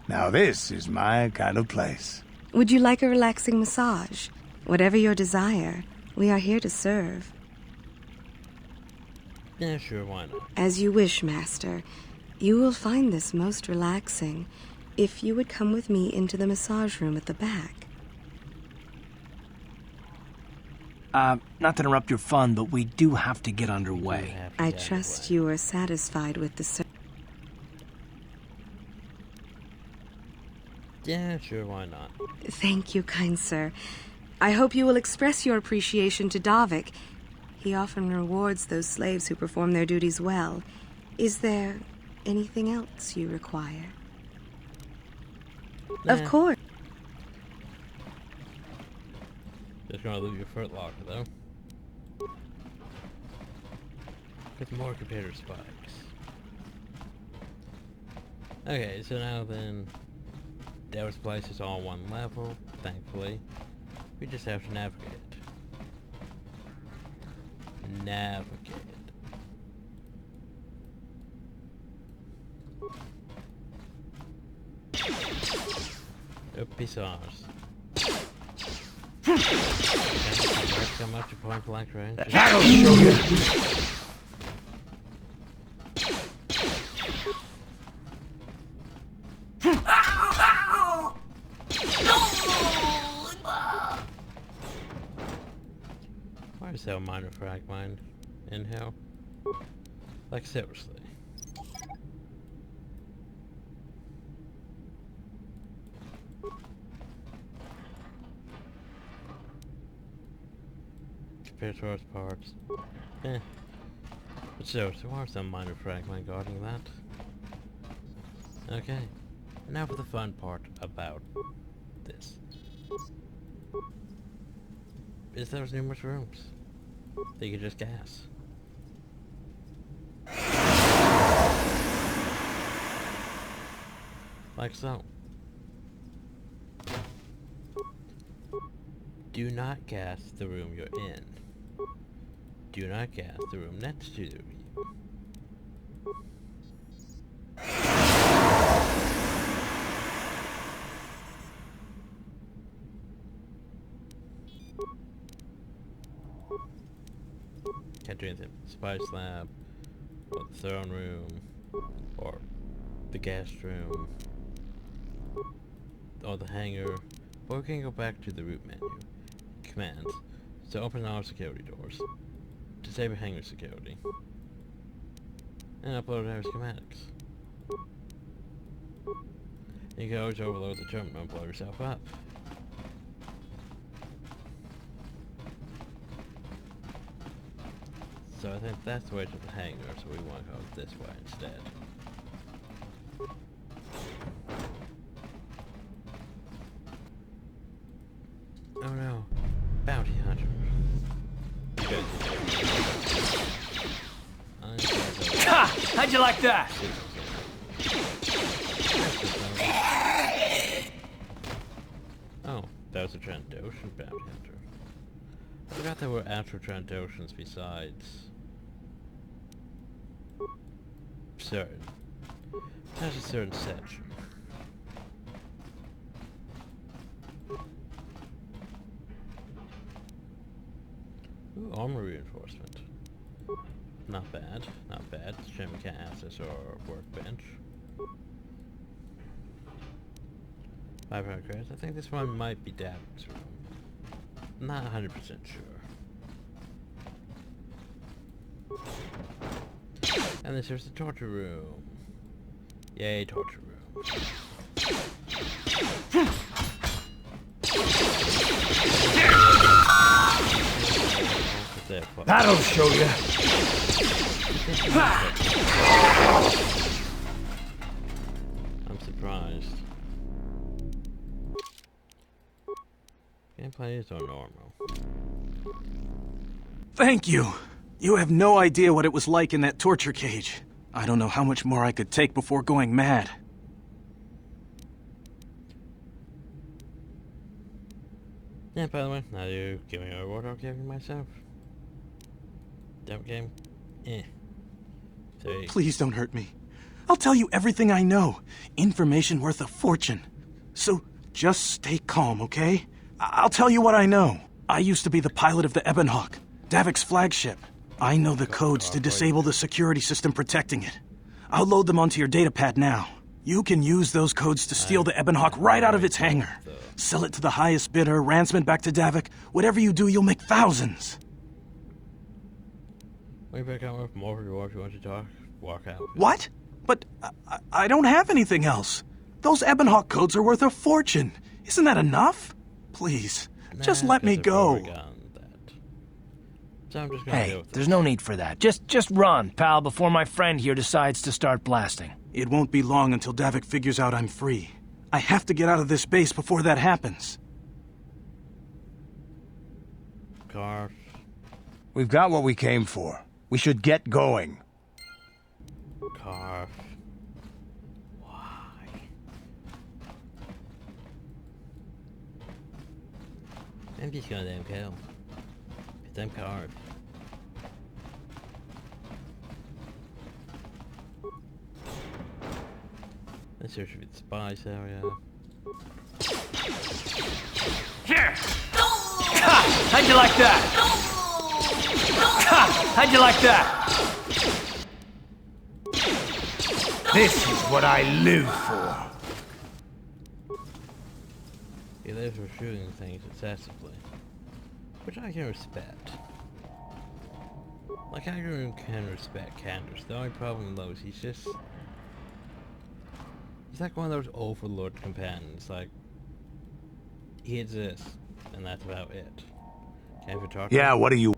Now this is my kind of place. Would you like a relaxing massage? Whatever your desire, we are here to serve. Yeah, sure, why not? As you wish, Master. You will find this most relaxing if you would come with me into the massage room at the back. Not to interrupt your fun, but we do have to get underway. I trust you are satisfied with the service. Yeah, sure, why not? Thank you, kind sir. I hope you will express your appreciation to Davik. He often rewards those slaves who perform their duties well. Is there anything else you require? Nah. Of course. Just gonna leave your foot locker, though. With more computer spikes. Okay, so now then... Devil's Place is all one level, thankfully. We just have to navigate. Oopie sauce. Come up to point blank range. That'll show you. Why is there a minor frag mine in hell? Like, seriously. Compared to our parts. Eh. But seriously, why is there a minor frag mine guarding that? Okay. Now for the fun part about this. Is there's numerous rooms that you can just gas. Like so. Do not gas the room you're in. Do not gas the room next to you. Can't do anything. Spice lab, or the throne room, or the gas room, or the hangar, or we can go back to the root menu. Commands. So open all security doors. Disable hangar security. And upload our schematics. You can always overload the terminal and blow yourself up. So I think that's the way to the hangar, so we want to go this way instead. How'd you like that? Oh, that was a Trandoshan bounty hunter. I forgot there were actual Trandoshans besides certain. There's a certain section. Ooh, armor reinforcement. Not bad, not bad. Gem can't access or workbench. 500 credits. I think this one might be David's room. Not 100% sure. And this here's the torture room. Yay, torture room. That'll show you. I'm surprised. Gameplay is so normal. Thank you. You have no idea what it was like in that torture cage. I don't know how much more I could take before going mad. Yeah, by the way, now you give me a reward, I'll give you myself. Dump game? Eh. Please don't hurt me. I'll tell you everything I know. Information worth a fortune. So, just stay calm, okay? I'll tell you what I know. I used to be the pilot of the Ebonhawk, Davik's flagship. I know the codes to disable the security system protecting it. I'll load them onto your datapad now. You can use those codes to steal the Ebonhawk right out of its hangar. Sell it to the highest bidder, ransom it back to Davik. Whatever you do, you'll make thousands. Will you back out with more reward if you want to talk? Walk out. What? But I don't have anything else. Those Ebonhawk codes are worth a fortune. Isn't that enough? Please, just let me go. So I'm just gonna Hey, there's no need for that. Just run, pal, before my friend here decides to start blasting. It won't be long until Davik figures out I'm free. I have to get out of this base before that happens. Car. We've got what we came for. We should get going. Car. I'm just gonna damn kill. It's them cars. This here should be the spice area. Here! How'd you like that? How'd you like that? This is what I live for. He lives for shooting things excessively, which I can respect. Like, I can respect Candace. The only problem though is he's like one of those overlord companions. Like, he exists, and that's about it. Can I ever talk? Yeah, what do you...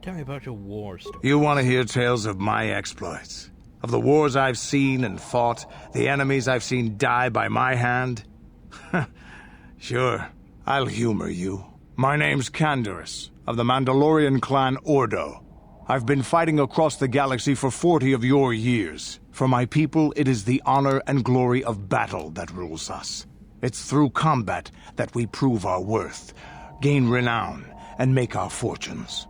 Tell me about your war story. You want to hear tales of my exploits? Of the wars I've seen and fought, the enemies I've seen die by my hand? Sure, I'll humor you. My name's Candaris, of the Mandalorian clan Ordo. I've been fighting across the galaxy for 40 of your years. For my people, it is the honor and glory of battle that rules us. It's through combat that we prove our worth, gain renown, and make our fortunes.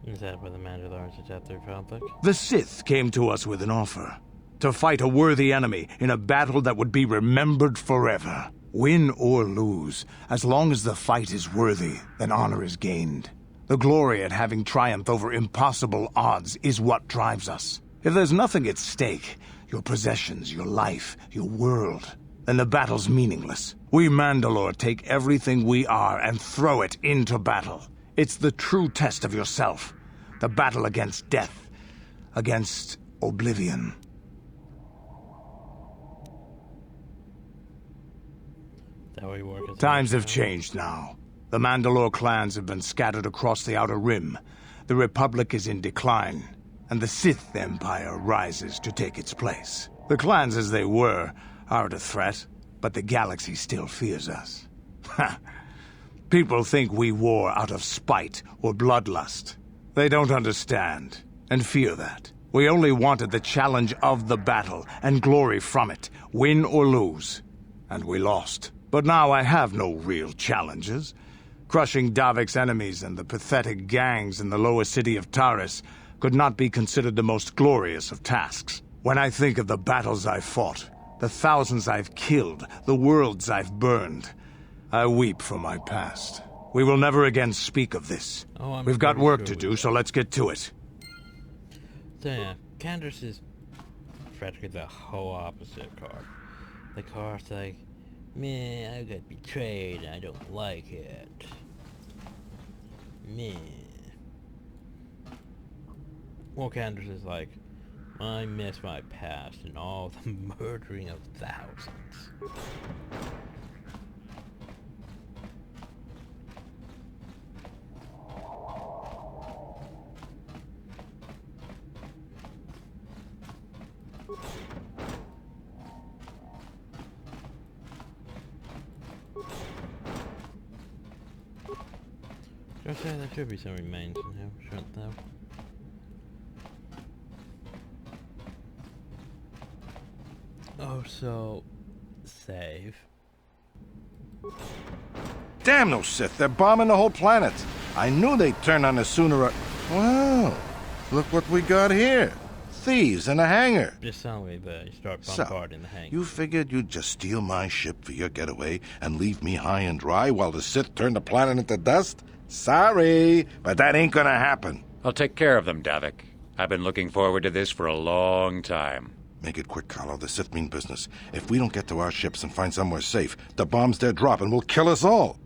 Is that where the Mandalorians attacked their conflict? The Sith came to us with an offer. To fight a worthy enemy in a battle that would be remembered forever. Win or lose, as long as the fight is worthy, then honor is gained. The glory at having triumphed over impossible odds is what drives us. If there's nothing at stake, your possessions, your life, your world, then the battle's meaningless. We Mandalore take everything we are and throw it into battle. It's the true test of yourself. The battle against death, against oblivion. Times have changed now. The Mandalore clans have been scattered across the Outer Rim. The Republic is in decline, and the Sith Empire rises to take its place. The clans as they were aren't a threat, but the galaxy still fears us. Ha! People think we war out of spite or bloodlust. They don't understand, and fear that. We only wanted the challenge of the battle, and glory from it, win or lose. And we lost. But now I have no real challenges. Crushing Davik's enemies and the pathetic gangs in the lower city of Taris could not be considered the most glorious of tasks. When I think of the battles I've fought, the thousands I've killed, the worlds I've burned, I weep for my past. We will never again speak of this. We've got work to do, so let's get to it. So yeah, Candace is practically the whole opposite card. The card's like, man, I got betrayed, I don't like it. Man. Well, Candace is like, I miss my past and all the murdering of thousands. Just say there should be some remains in here, shouldn't there? Oh, so... save. Damn those Sith, they're bombing the whole planet. I knew they'd turn on us sooner or... Well, look what we got here. Thieves in a hangar. Just sound like you start bombarding the hangar. You figured you'd just steal my ship for your getaway and leave me high and dry while the Sith turn the planet into dust? Sorry, but that ain't gonna happen. I'll take care of them, Davik. I've been looking forward to this for a long time. Make it quick, Carlo. The Sith mean business. If we don't get to our ships and find somewhere safe, the bombs they're dropping will kill us all.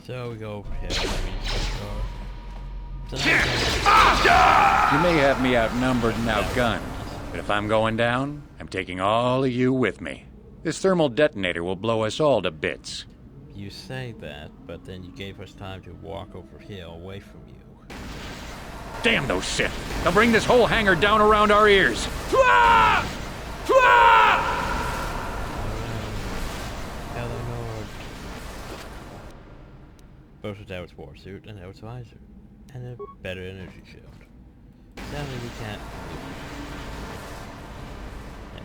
So we go here. You may have me outnumbered and outgunned, but if I'm going down, I'm taking all of you with me. This thermal detonator will blow us all to bits. You say that, but then you gave us time to walk over here away from you. Damn those Sith! They'll bring this whole hangar down around our ears! Both without its war suit and its visor, and a better energy shield. Sadly, we can't. Yeah.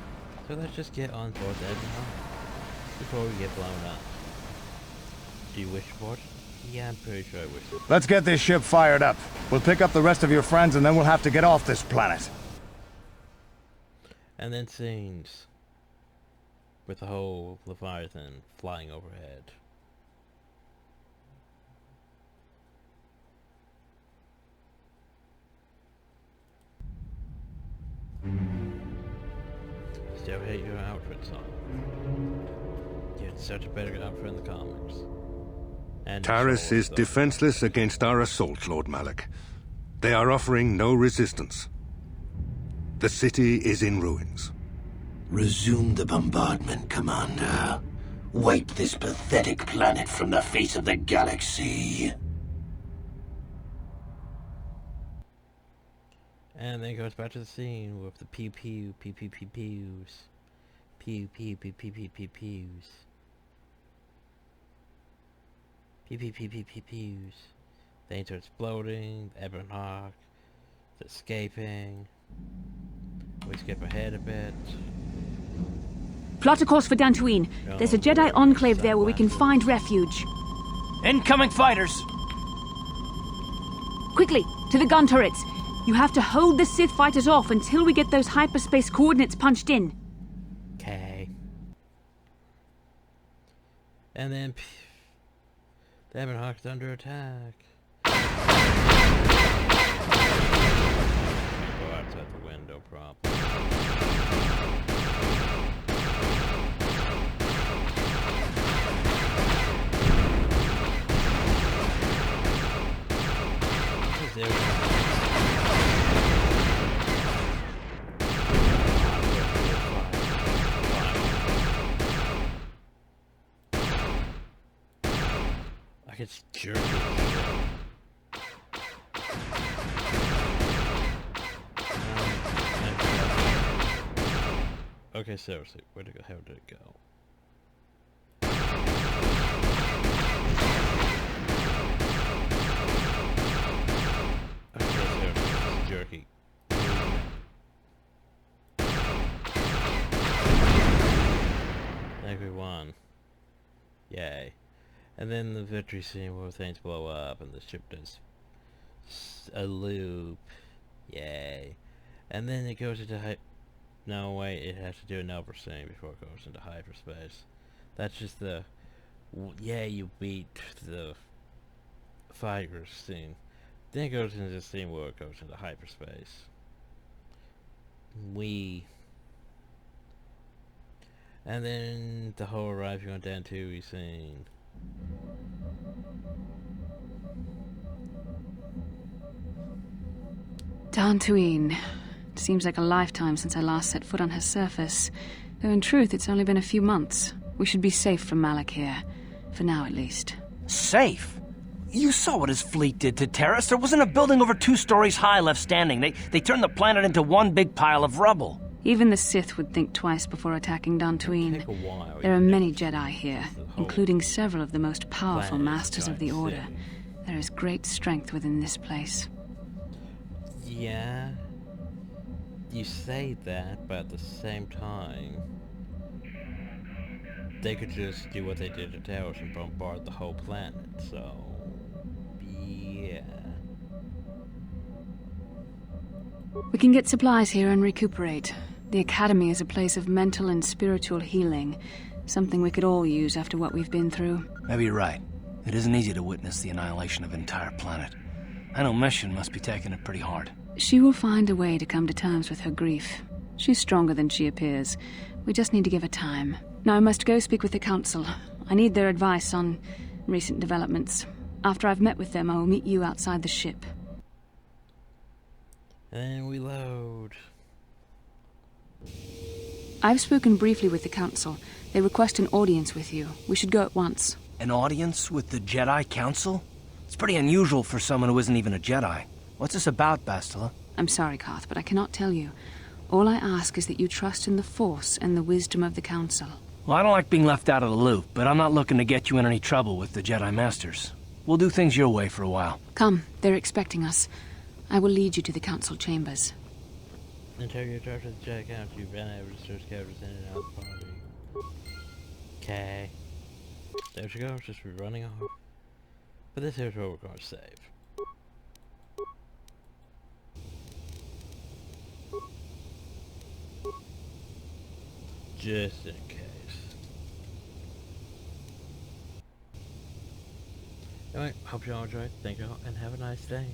So let's just get on towards Edinburgh before we get blown up. Do you wish for it? Yeah, I'm pretty sure I wish for it. Let's get this ship fired up. We'll pick up the rest of your friends and then we'll have to get off this planet. And then scenes with the whole Leviathan flying overhead. Still hate your outfit, son. You had such a better outfit in the comics. And Taris is defenseless against our assault, Lord Malak. They are offering no resistance. The city is in ruins. Resume the bombardment, Commander. Wipe this pathetic planet from the face of the galaxy. And then it goes back to the scene with the pew pew pew pew pew pews. Pew pew pew pew pew pew pews. Pew pew pew pew pew pews. Things are exploding, the Ebon Hawk is escaping. We skip ahead a bit. Plot a course for Dantooine. There's a Jedi enclave there where we can find refuge. Incoming fighters! Quickly, to the gun turrets. You have to hold the Sith fighters off until we get those hyperspace coordinates punched in. Okay. And then the Ebon Hawk's under attack. Go outside the window, probably. Like it's jerky. Okay, seriously, how did it go? Yay. And then the victory scene where things blow up and the ship does a loop. Yay. And then it goes into no, wait, it has to do another scene before it goes into hyperspace. That's just the yay, you beat the fighters scene. Then it goes into the scene where it goes into hyperspace. And then the whole arriving on Dantooie scene. Dantooine. It seems like a lifetime since I last set foot on her surface. Though in truth, it's only been a few months. We should be safe from Malak here. For now, at least. Safe? You saw what his fleet did to Terrace. There wasn't a building over 2 stories high left standing. They turned the planet into one big pile of rubble. Even the Sith would think twice before attacking Dantooine. There are many Jedi here, including several of the most powerful Masters of the Order. There is great strength within this place. Yeah, you say that, but at the same time, they could just do what they did to Towers and bombard the whole planet, so yeah. We can get supplies here and recuperate. The Academy is a place of mental and spiritual healing, something we could all use after what we've been through. Maybe you're right. It isn't easy to witness the annihilation of an entire planet. I know Mission must be taking it pretty hard. She will find a way to come to terms with her grief. She's stronger than she appears. We just need to give her time. Now I must go speak with the Council. I need their advice on recent developments. After I've met with them, I will meet you outside the ship. And we load. I've spoken briefly with the Council. They request an audience with you. We should go at once. An audience with the Jedi Council? It's pretty unusual for someone who isn't even a Jedi. What's this about, Bastila? I'm sorry, Carth, but I cannot tell you. All I ask is that you trust in the Force and the wisdom of the Council. Well, I don't like being left out of the loop, but I'm not looking to get you in any trouble with the Jedi Masters. We'll do things your way for a while. Come, they're expecting us. I will lead you to the Council chambers. Until you're charged with the Jedi Council, you've been able to search characters in and out of the party. Okay. There she goes, just running off. But this here's where we're going to save. Just in case. Anyway, hope you all enjoyed. Thank you all, and have a nice day.